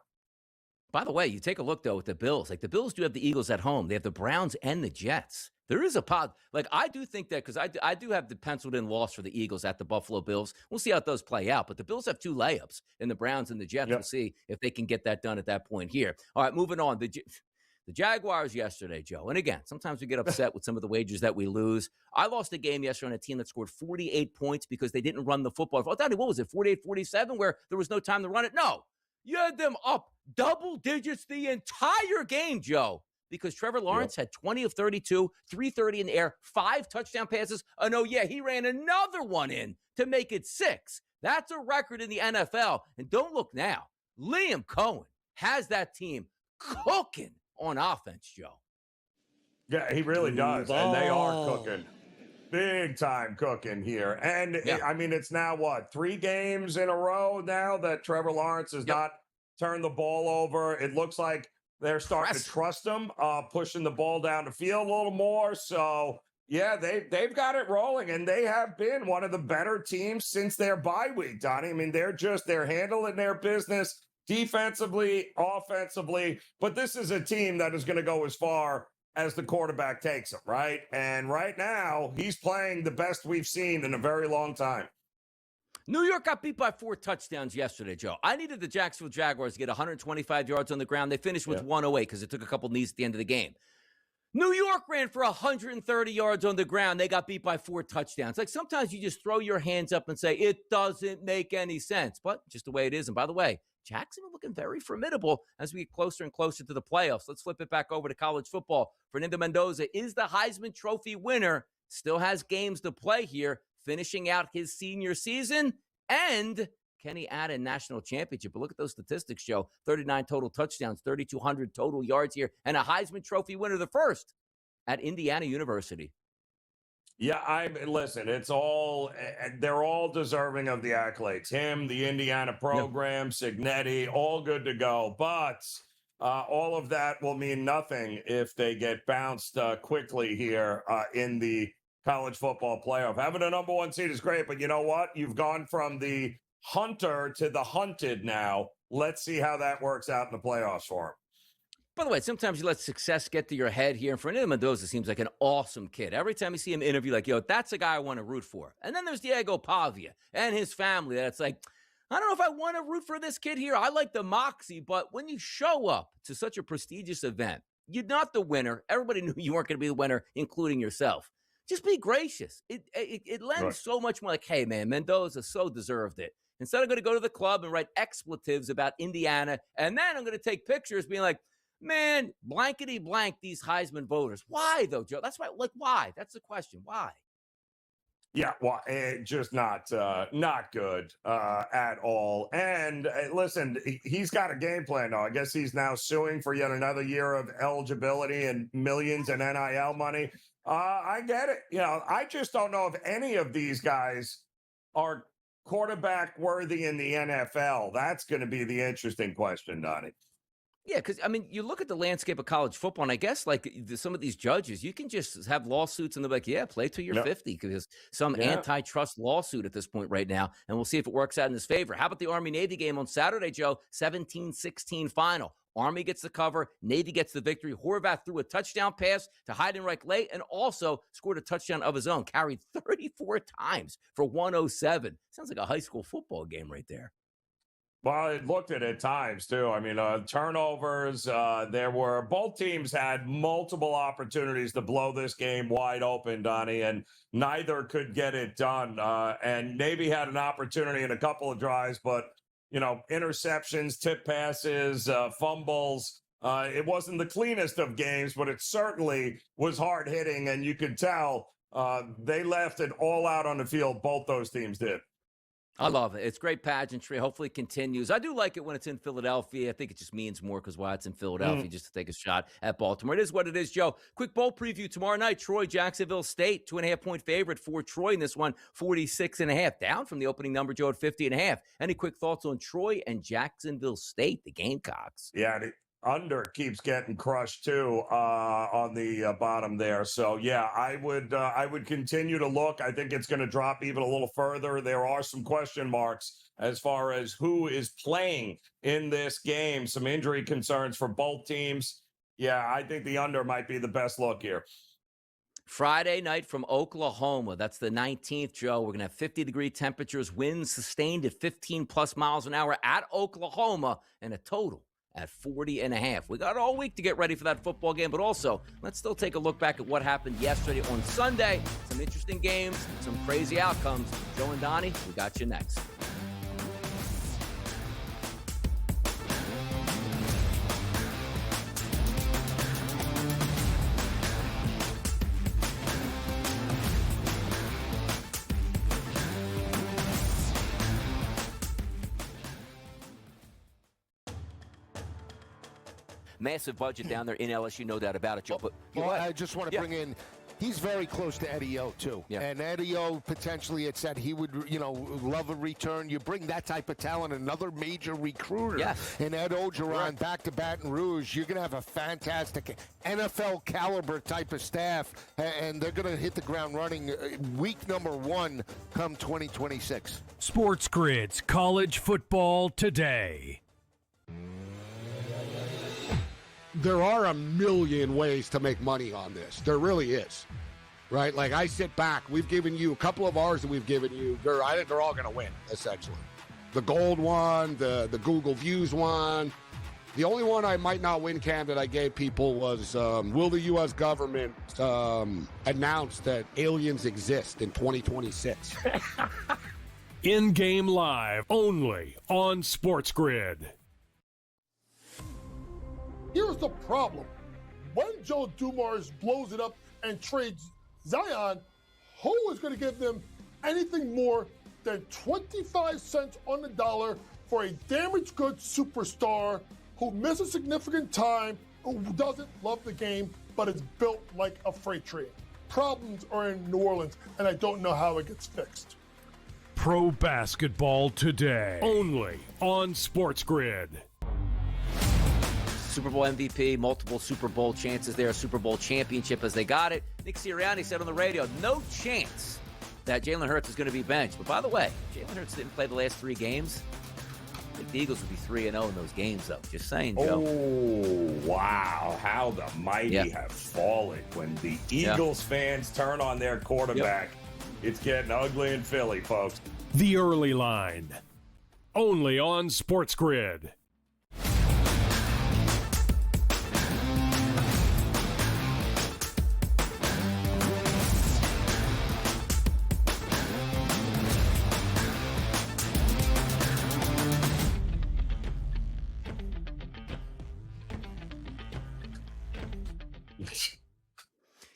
By the way, you take a look, though, at the Bills. Like, the Bills do have the Eagles at home. They have the Browns and the Jets. There is a pot. Like, I do think that, because I do have the penciled-in loss for the Eagles at the Buffalo Bills. We'll see how it does play out. But the Bills have 2 layups in the Browns and the Jets. We'll see if they can get that done at that point here. All right, moving on. The Jaguars yesterday, Joe. And again, sometimes we get upset with some of the wagers that we lose. I lost a game yesterday on a team that scored 48 points because they didn't run the football. Oh, Donnie, what was it, 48-47, where there was no time to run it? No. You had them up double digits the entire game, Joe, because Trevor Lawrence had 20 of 32, 330 in the air, 5 touchdown passes. And oh, yeah, he ran another one in to make it 6. That's a record in the NFL. And don't look now. Liam Cohen has that team cooking on offense, Joe. Yeah, he really does. And they are cooking. Big time cooking here. And I mean, it's now 3 games in a row now that Trevor Lawrence has not turned the ball over. It looks like they're starting to trust him, pushing the ball down the field a little more. So, yeah, they've got it rolling, and they have been one of the better teams since their bye week, Donnie. I mean, they're handling their business defensively, offensively, but this is a team that is going to go as far as the quarterback takes them, right? And right now, he's playing the best we've seen in a very long time. New York got beat by 4 touchdowns yesterday, Joe. I needed the Jacksonville Jaguars to get 125 yards on the ground. They finished with 108 because it took a couple knees at the end of the game. New York ran for 130 yards on the ground. They got beat by 4 touchdowns. Like, sometimes you just throw your hands up and say, it doesn't make any sense. But just the way it is. And by the way, Jacksonville looking very formidable as we get closer and closer to the playoffs. Let's flip it back over to college football. Fernando Mendoza is the Heisman Trophy winner. Still has games to play here, finishing out his senior season. And can he add a national championship? But look at those statistics, Joe. 39 total touchdowns, 3,200 total yards here, and a Heisman Trophy winner, the first at Indiana University. Yeah, listen, they're all deserving of the accolades. Him, the Indiana program, Signetti, all good to go. But all of that will mean nothing if they get bounced quickly here in the college football playoff. Having a number 1 seed is great, but you know what? You've gone from the hunter to the hunted now. Let's see how that works out in the playoffs for him. By the way, sometimes you let success get to your head here. And Fernando Mendoza seems like an awesome kid. Every time you see him interview, like, yo, that's a guy I want to root for. And then there's Diego Pavia and his family. That's like, I don't know if I want to root for this kid here. I like the moxie, but when you show up to such a prestigious event, you're not the winner. Everybody knew you weren't going to be the winner, including yourself. Just be gracious. It lends so much more like, hey, man, Mendoza so deserved it. Instead, I'm going to go to the club and write expletives about Indiana, and then I'm going to take pictures being like, man, blankety blank these Heisman voters. Why, though, Joe? That's why. Like, why? That's the question. Why? Yeah, well, just not good at all. And listen, he's got a game plan, though. I guess he's now suing for yet another year of eligibility and millions in NIL money. I get it. You know, I just don't know if any of these guys are quarterback worthy in the NFL. That's going to be the interesting question, Donnie. Yeah, because, I mean, you look at the landscape of college football, and I guess, like, some of these judges, you can just have lawsuits, and they're like, yeah, play till you're 50, because some antitrust lawsuit at this point right now, and we'll see if it works out in his favor. How about the Army-Navy game on Saturday, Joe? 17-16 final. Army gets the cover. Navy gets the victory. Horvath threw a touchdown pass to Heidenreich late and also scored a touchdown of his own. Carried 34 times for 107. Sounds like a high school football game right there. Well, it looked at times, too. I mean, turnovers, both teams had multiple opportunities to blow this game wide open, Donnie, and neither could get it done. And Navy had an opportunity in a couple of drives, but, interceptions, tip passes, fumbles. It wasn't the cleanest of games, but it certainly was hard hitting, and you could tell they left it all out on the field. Both those teams did. I love it. It's great pageantry. Hopefully it continues. I do like it when it's in Philadelphia. I think it just means more because why it's in Philadelphia, just to take a shot at Baltimore. It is what it is, Joe. Quick bowl preview tomorrow night. Troy, Jacksonville State, 2.5-point favorite for Troy in this one, 46.5. Down from the opening number, Joe, at 50.5. Any quick thoughts on Troy and Jacksonville State, the Gamecocks? Yeah, the under keeps getting crushed too on the bottom there. So yeah, I would continue to look. I think it's going to drop even a little further. There are some question marks as far as who is playing in this game. Some injury concerns for both teams. Yeah, I think the under might be the best look here. Friday night from Oklahoma. That's the 19th, Joe. We're going to have 50-degree temperatures, winds sustained at 15+ miles an hour at Oklahoma, and a total at 40.5. We got all week to get ready for that football game, but also let's still take a look back at what happened yesterday on Sunday. Some interesting games, some crazy outcomes. Joe and Donnie, we got you next. Massive budget down there in LSU, no doubt about it, Joe. But I just want to bring in, he's very close to Eddie O, too. Yeah. And Eddie O potentially had said he would, love a return. You bring that type of talent, another major recruiter. Yes. And Ed Ogeron back to Baton Rouge. You're going to have a fantastic NFL caliber type of staff, and they're going to hit the ground running week number 1 come 2026. SportsGrid's College Football Today. There are a million ways to make money on this. There really is, right? Like, I sit back. We've given you a couple of ours that we've given you. I think they're all going to win, essentially. The gold one, the Google Views one. The only one I might not win, Cam, that I gave people was, will the U.S. government announce that aliens exist in 2026? In-game live, only on SportsGrid. Here's the problem. When Joe Dumars blows it up and trades Zion, who is going to give them anything more than 25 cents on the dollar for a damaged goods superstar who misses significant time, who doesn't love the game, but is built like a freight train? Problems are in New Orleans, and I don't know how it gets fixed. Pro Basketball Today, only on SportsGrid. Super Bowl MVP, multiple Super Bowl chances there, Super Bowl championship as they got it. Nick Sirianni said on the radio, no chance that Jalen Hurts is going to be benched. But by the way, Jalen Hurts didn't play the last 3 games. I think the Eagles would be 3-0 in those games, though. Just saying, Joe. Oh, wow. How the mighty have fallen when the Eagles fans turn on their quarterback. It's getting ugly in Philly, folks. The Early Line, only on SportsGrid.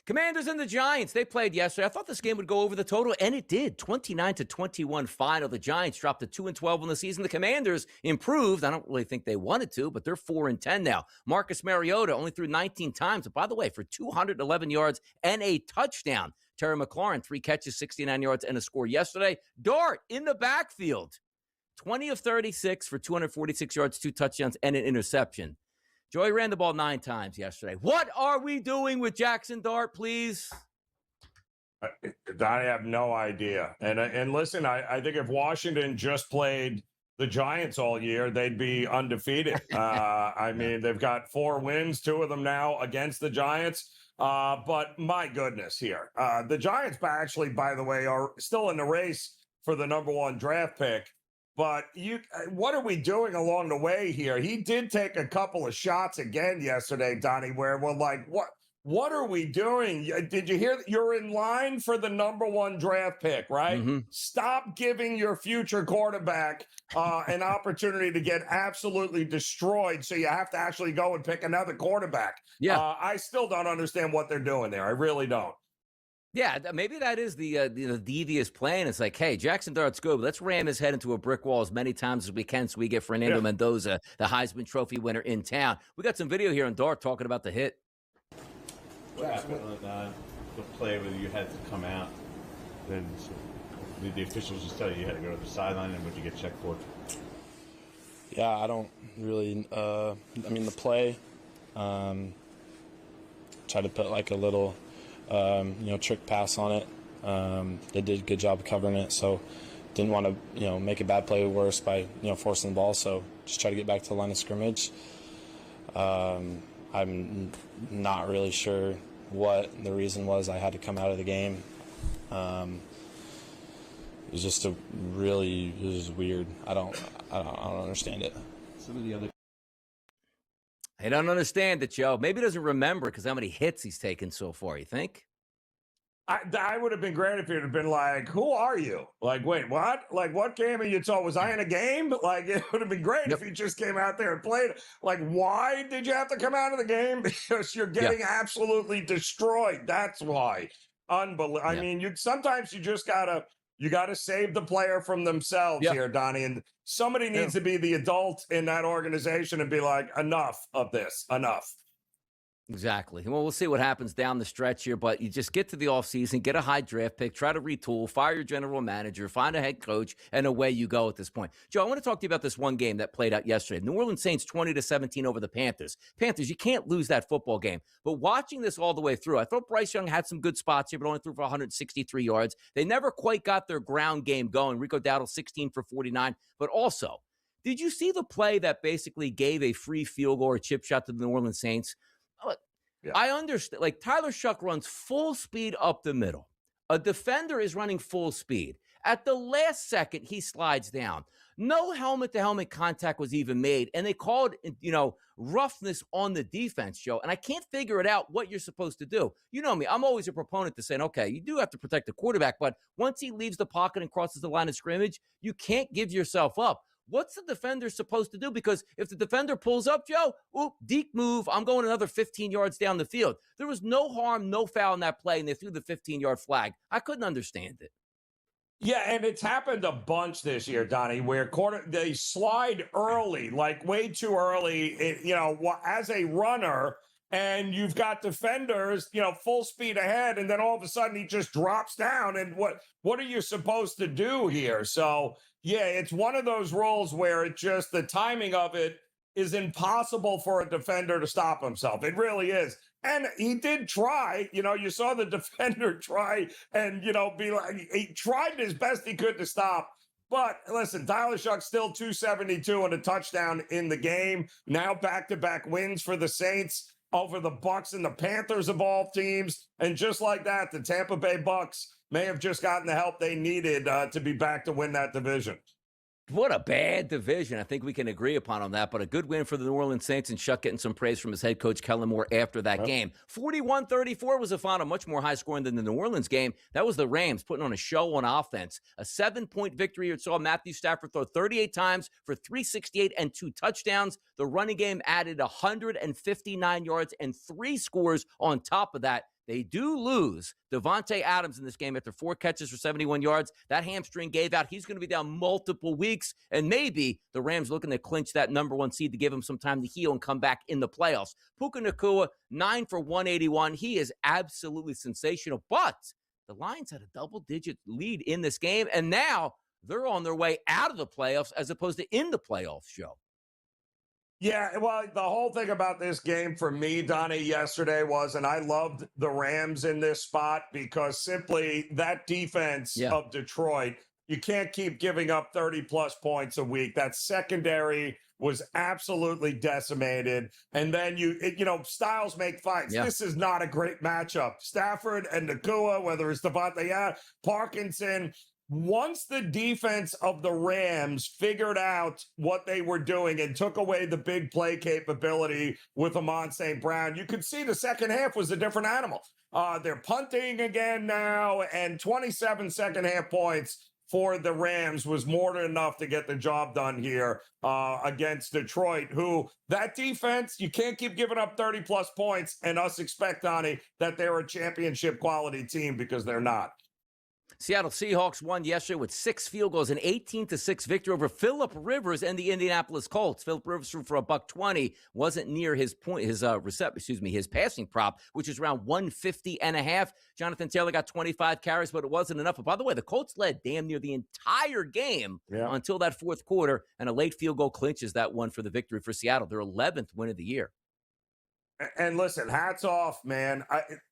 Commanders and the Giants, they played yesterday. I thought this game would go over the total, and it did. 29-21 final. The Giants dropped to 2-12 in the season. The Commanders improved. I don't really think they wanted to, but they're 4-10 now. Marcus Mariota only threw 19 times, but by the way, for 211 yards and a touchdown. Terry McLaurin, 3 catches, 69 yards, and a score yesterday. Dart in the backfield, 20 of 36 for 246 yards, 2 touchdowns, and an interception. Joey ran the ball 9 times yesterday. What are we doing with Jackson Dart, please? I have no idea. And listen, I think if Washington just played the Giants all year, they'd be undefeated. I mean, they've got 4 wins, 2 of them now against the Giants. But my goodness here. The Giants actually, by the way, are still in the race for the number 1 draft pick. But what are we doing along the way here? He did take a couple of shots again yesterday, Donnie, where we're like, what are we doing? Did you hear that you're in line for the number 1 draft pick, right? Mm-hmm. Stop giving your future quarterback an opportunity to get absolutely destroyed, so you have to actually go and pick another quarterback. Yeah. I still don't understand what they're doing there. I really don't. Yeah, maybe that is the devious plan. It's like, hey, Jackson Dart's good, but let's ram his head into a brick wall as many times as we can so we get Fernando Mendoza, the Heisman Trophy winner, in town. We got some video here on Dart talking about the hit. What happened on the play where you had to come out? Then did the officials just tell you had to go to the sideline, and would you get checked for? Yeah, I don't really. I mean, the play. Tried to put like a little, trick pass on it. They did a good job of covering it, so didn't want to, make a bad play worse by, forcing the ball. So just try to get back to the line of scrimmage. I'm not really sure what the reason was I had to come out of the game. It was just it was weird. I don't understand it. Some of the other. I don't understand it, Joe. Maybe he doesn't remember because how many hits he's taken so far, you think? I would have been great if it had been like, who are you? Like, wait, what? Like, what game are you told? Was I in a game? Like, it would have been great if you just came out there and played. Like, why did you have to come out of the game? Because you're getting absolutely destroyed. That's why. Unbelievable. I mean, sometimes you just gotta save the player from themselves here, Donnie. And somebody needs to be the adult in that organization and be like, enough of this, enough. Exactly. Well, we'll see what happens down the stretch here, but you just get to the offseason, get a high draft pick, try to retool, fire your general manager, find a head coach, and away you go at this point. Joe, I want to talk to you about this one game that played out yesterday. New Orleans Saints 20-17 over the Panthers. Panthers, you can't lose that football game. But watching this all the way through, I thought Bryce Young had some good spots here, but only threw for 163 yards. They never quite got their ground game going. Rico Dowdle, 16 for 49. But also, did you see the play that basically gave a free field goal or chip shot to the New Orleans Saints? I understand. Like, Tyler Shuck runs full speed up the middle. A defender is running full speed. At the last second, he slides down. No helmet-to-helmet contact was even made, and they called, roughness on the defense, Joe. And I can't figure it out what you're supposed to do. You know me. I'm always a proponent to saying, okay, you do have to protect the quarterback, but once he leaves the pocket and crosses the line of scrimmage, you can't give yourself up. What's the defender supposed to do? Because if the defender pulls up, Joe, deke move, I'm going another 15 yards down the field. There was no harm, no foul in that play, and they threw the 15-yard flag. I couldn't understand it. Yeah, and it's happened a bunch this year, Donnie, where they slide early, like way too early, as a runner, and you've got defenders, full speed ahead, and then all of a sudden he just drops down. And what are you supposed to do here? So, yeah, it's one of those rules where the timing of it is impossible for a defender to stop himself. It really is. And he did try, you saw the defender try and, be like, he tried as best he could to stop. But listen, Tyler Shuck still 272 and a touchdown in the game. Now back-to-back wins for the Saints over the Bucs and the Panthers of all teams. And just like that, the Tampa Bay Bucs may have just gotten the help they needed to be back to win that division. What a bad division. I think we can agree upon on that, but a good win for the New Orleans Saints, and Shuck getting some praise from his head coach, Kellen Moore, after that game. 41-34 was a final, much more high-scoring than the New Orleans game. That was the Rams putting on a show on offense. A 7-point victory. It saw Matthew Stafford throw 38 times for 368 and 2 touchdowns. The running game added 159 yards and 3 scores on top of that. They do lose Devontae Adams in this game after 4 catches for 71 yards. That hamstring gave out. He's going to be down multiple weeks, and maybe the Rams looking to clinch that number 1 seed to give him some time to heal and come back in the playoffs. Puka Nacua, 9 for 181. He is absolutely sensational, but the Lions had a double-digit lead in this game, and now they're on their way out of the playoffs as opposed to in the playoffs, Joe. Yeah, well, the whole thing about this game for me, Donnie, yesterday was, and I loved the Rams in this spot because simply that defense of Detroit, you can't keep giving up 30-plus points a week. That secondary was absolutely decimated. And then styles make fights. Yeah. This is not a great matchup. Stafford and Nakua, whether it's Devontae, Parkinson. Once the defense of the Rams figured out what they were doing and took away the big play capability with Amon St. Brown, you could see the second half was a different animal. They're punting again now, and 27 second half points for the Rams was more than enough to get the job done here against Detroit, who that defense, you can't keep giving up 30-plus points and us expect, Donnie, that they're a championship quality team because they're not. Seattle Seahawks won yesterday with 6 field goals, an 18-6 victory over Phillip Rivers and the Indianapolis Colts. Phillip Rivers threw for $120, wasn't near his passing prop, which is around 150.5. Jonathan Taylor got 25 carries, but it wasn't enough. But by the way, the Colts led damn near the entire game until that fourth quarter, and a late field goal clinches that one for the victory for Seattle, their 11th win of the year. And listen, hats off, man.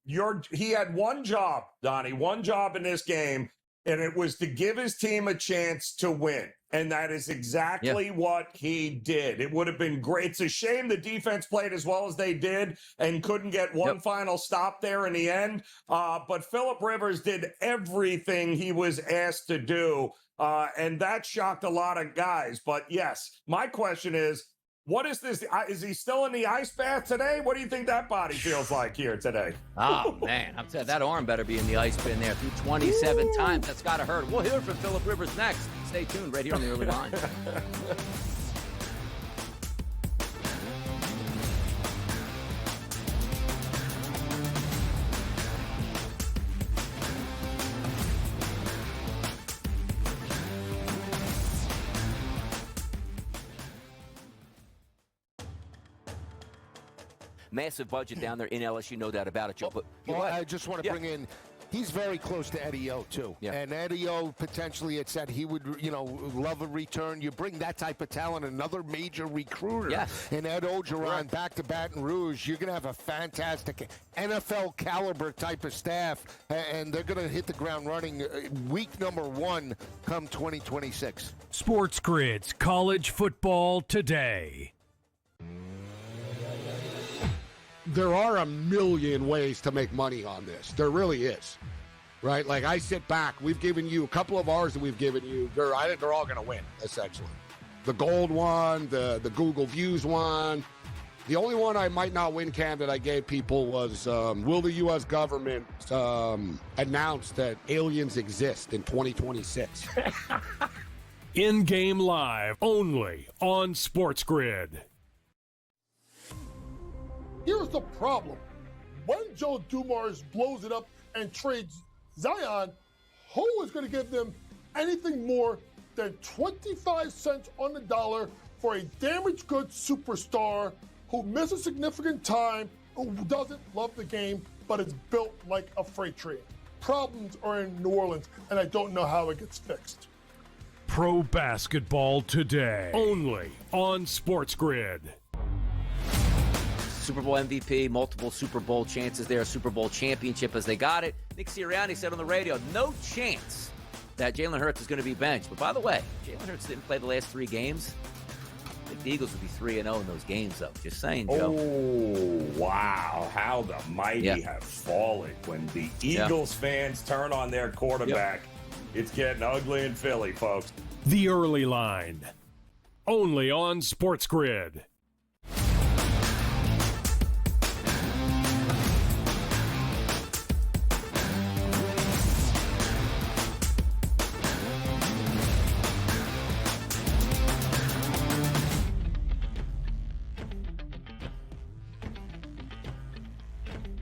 He had one job, Donnie, one job in this game, and it was to give his team a chance to win. And that is exactly what he did. It would have been great. It's a shame the defense played as well as they did and couldn't get one final stop there in the end. But Phillip Rivers did everything he was asked to do, and that shocked a lot of guys. But yes, my question is, what is this? Is he still in the ice bath today? What do you think that body feels like here today? Oh, man. I'm telling you, that arm better be in the ice bin there through 27 times. That's got to hurt. We'll hear from Phillip Rivers next. Stay tuned right here on the Early Line. Massive budget down there in LSU, no doubt about it, Joe. But I just want to bring in, he's very close to Eddie O, too. Yeah. And Eddie O potentially had said he would, love a return. You bring that type of talent, another major recruiter. And Ed Ogeron back to Baton Rouge, you're going to have a fantastic NFL caliber type of staff, and they're going to hit the ground running week number 1 come 2026. SportsGrid's College Football Today. There are a million ways to make money on this. There really is, right? Like I sit back, we've given you a couple of ours that we've given you. I think they're all going to win, essentially. The gold one, the Google Views one. The only one I might not win, Cam, that I gave people was, will the U.S. government announce that aliens exist in 2026? In-game live, only on SportsGrid. Here's the problem. When Joe Dumars blows it up and trades Zion, who is going to give them anything more than 25 cents on the dollar for a damaged goods superstar who misses significant time, who doesn't love the game, but is built like a freight train? Problems are in New Orleans, and I don't know how it gets fixed. Pro Basketball Today, only on SportsGrid. Super Bowl MVP, multiple Super Bowl chances there, Super Bowl championship as they got it. Nick Sirianni said on the radio, no chance that Jalen Hurts is going to be benched. But by the way, Jalen Hurts didn't play the last 3 games. I think the Eagles would be 3-0 in those games, though. Just saying, Joe. Oh, wow. How the mighty have fallen. When the Eagles fans turn on their quarterback, it's getting ugly in Philly, folks. The Early Line, only on SportsGrid.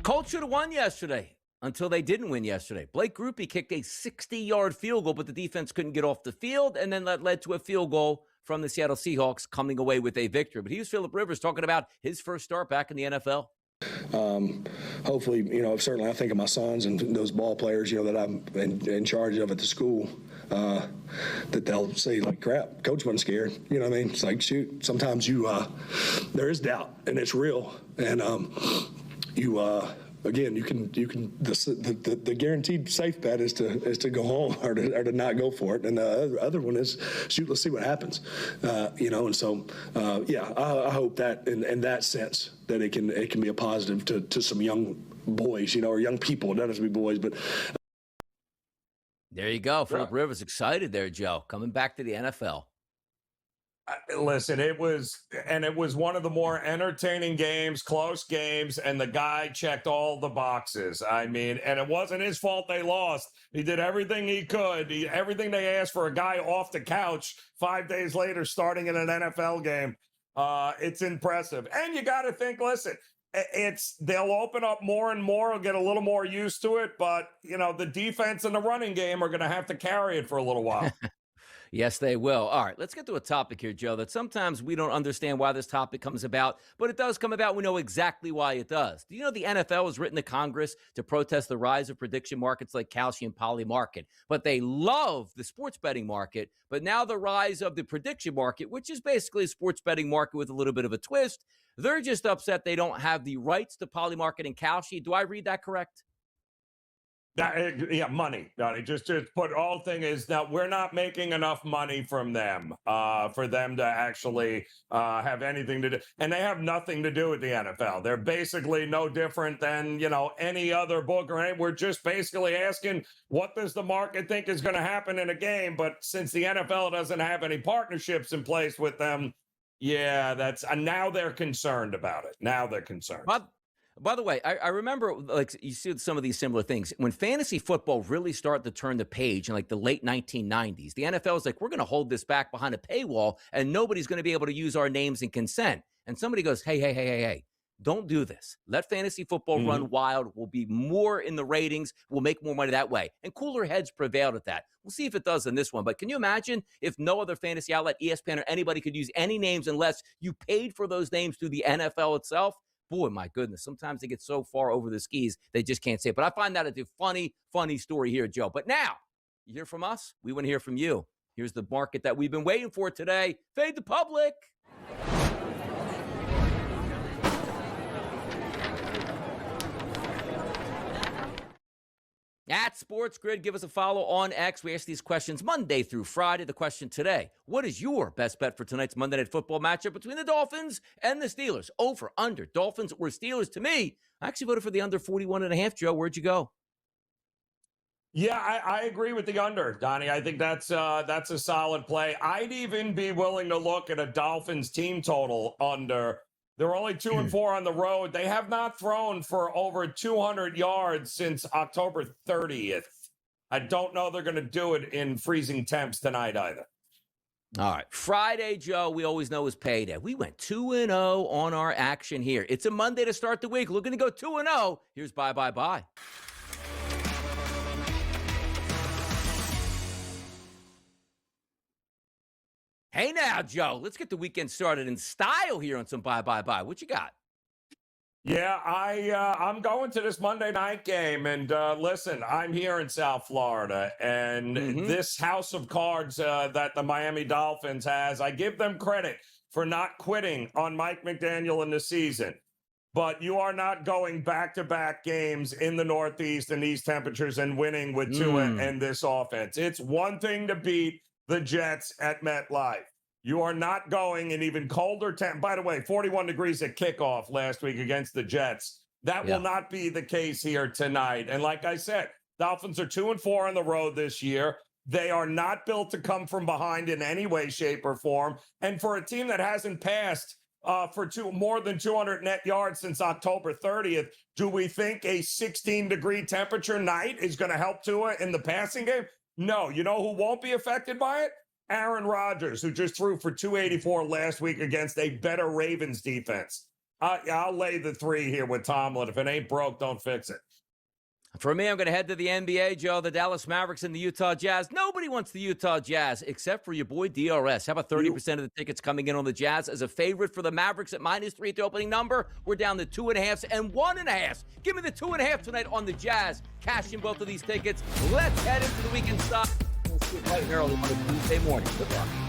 Colts should have won yesterday until they didn't win yesterday. Blake Grupe kicked a 60-yard field goal, but the defense couldn't get off the field, and then that led to a field goal from the Seattle Seahawks coming away with a victory. But here's Phillip Rivers talking about his first start back in the NFL. Hopefully, certainly I think of my sons and those ball players, that I'm in charge of at the school. that they'll say, like, crap, coach wasn't scared. You know what I mean? It's like, shoot, sometimes there is doubt, and it's real. And again, the guaranteed safe bet is to go home or to not go for it. And the other one is, shoot, let's see what happens. And so, I hope that in that sense that it can be a positive to some young boys, or young people. It doesn't have to be boys, but. There you go. Philip Rivers excited there, Joe, coming back to the NFL. Listen, it was one of the more entertaining games, close games, and the guy checked all the boxes. I mean, and it wasn't his fault they lost. He did everything he could, everything they asked for a guy off the couch 5 days later starting in an NFL game. It's impressive. And you got to think, listen, they'll open up more and more, get a little more used to it, but, the defense and the running game are going to have to carry it for a little while. Yes, they will. All right, let's get to a topic here, Joe, that sometimes we don't understand why this topic comes about, but it does come about. We know exactly why it does. Do you know the NFL has written to Congress to protest the rise of prediction markets like Kalshi and Poly market, but they love the sports betting market, but now the rise of the prediction market, which is basically a sports betting market with a little bit of a twist, they're just upset they don't have the rights to Poly market and Kalshi. Do I read that correct? Money. Just put all thing is that we're not making enough money from them for them to actually have anything to do. And they have nothing to do with the NFL. They're basically no different than, any other book or anything. We're just basically asking, what does the market think is going to happen in a game? But since the NFL doesn't have any partnerships in place with them, now they're concerned about it. Now they're concerned. By the way, I remember, like, you see some of these similar things. When fantasy football really started to turn the page in, like, the late 1990s, the NFL was like, we're going to hold this back behind a paywall, and nobody's going to be able to use our names and consent. And somebody goes, hey, don't do this. Let fantasy football run wild. We'll be more in the ratings. We'll make more money that way. And cooler heads prevailed at that. We'll see if it does in this one. But can you imagine if no other fantasy outlet, ESPN, or anybody could use any names unless you paid for those names through the NFL itself? Boy, my goodness, sometimes they get so far over the skis, they just can't say it. But I find that a funny story here, Joe. But now, you hear from us, we want to hear from you. Here's the market that we've been waiting for today. Fade the public. At SportsGrid, give us a follow on X. We ask these questions Monday through Friday. The question today, what is your best bet for tonight's Monday Night Football matchup between the Dolphins and the Steelers? Over, under, Dolphins or Steelers? To me, I actually voted for the under 41.5, Joe. Where'd you go? Yeah, I agree with the under, Donnie. I think that's a solid play. I'd even be willing to look at a Dolphins team total under. They're only 2-4 on the road. They have not thrown for over 200 yards since October 30th. I don't know they're going to do it in freezing temps tonight either. All right. Friday, Joe, we always know is payday. We went 2-0 on our action here. It's a Monday to start the week. Looking to go 2-0. Here's bye. Hey now, Joe, let's get the weekend started in style here on some bye. What you got? Yeah, I'm going to this Monday night game, and listen, I'm here in South Florida, and this house of cards that the Miami Dolphins has, I give them credit for not quitting on Mike McDaniel in the season. But you are not going back-to-back games in the Northeast in these temperatures and winning with Tua and this offense. It's one thing to beat the Jets at MetLife. You are not going in even colder temp. By the way, 41 degrees at kickoff last week against the Jets. That will not be the case here tonight. And like I said, Dolphins are 2-4 on the road this year. They are not built to come from behind in any way, shape, or form. And for a team that hasn't passed for more than 200 net yards since October 30th, do we think a 16-degree temperature night is going to help Tua in the passing game? No. You know who won't be affected by it? Aaron Rodgers, who just threw for 284 last week against a better Ravens defense. I'll lay the 3 here with Tomlin. If it ain't broke, don't fix it. For me, I'm going to head to the NBA, Joe. The Dallas Mavericks and the Utah Jazz. Nobody wants the Utah Jazz except for your boy DRS. How about 30% of the tickets coming in on the Jazz as a favorite for the Mavericks at -3 at the opening number? We're down to 2.5s and 1.5. Give me the 2.5 tonight on the Jazz. Cash in both of these tickets. Let's head into the weekend stop. We'll see you bright and early on a Tuesday morning. Good luck.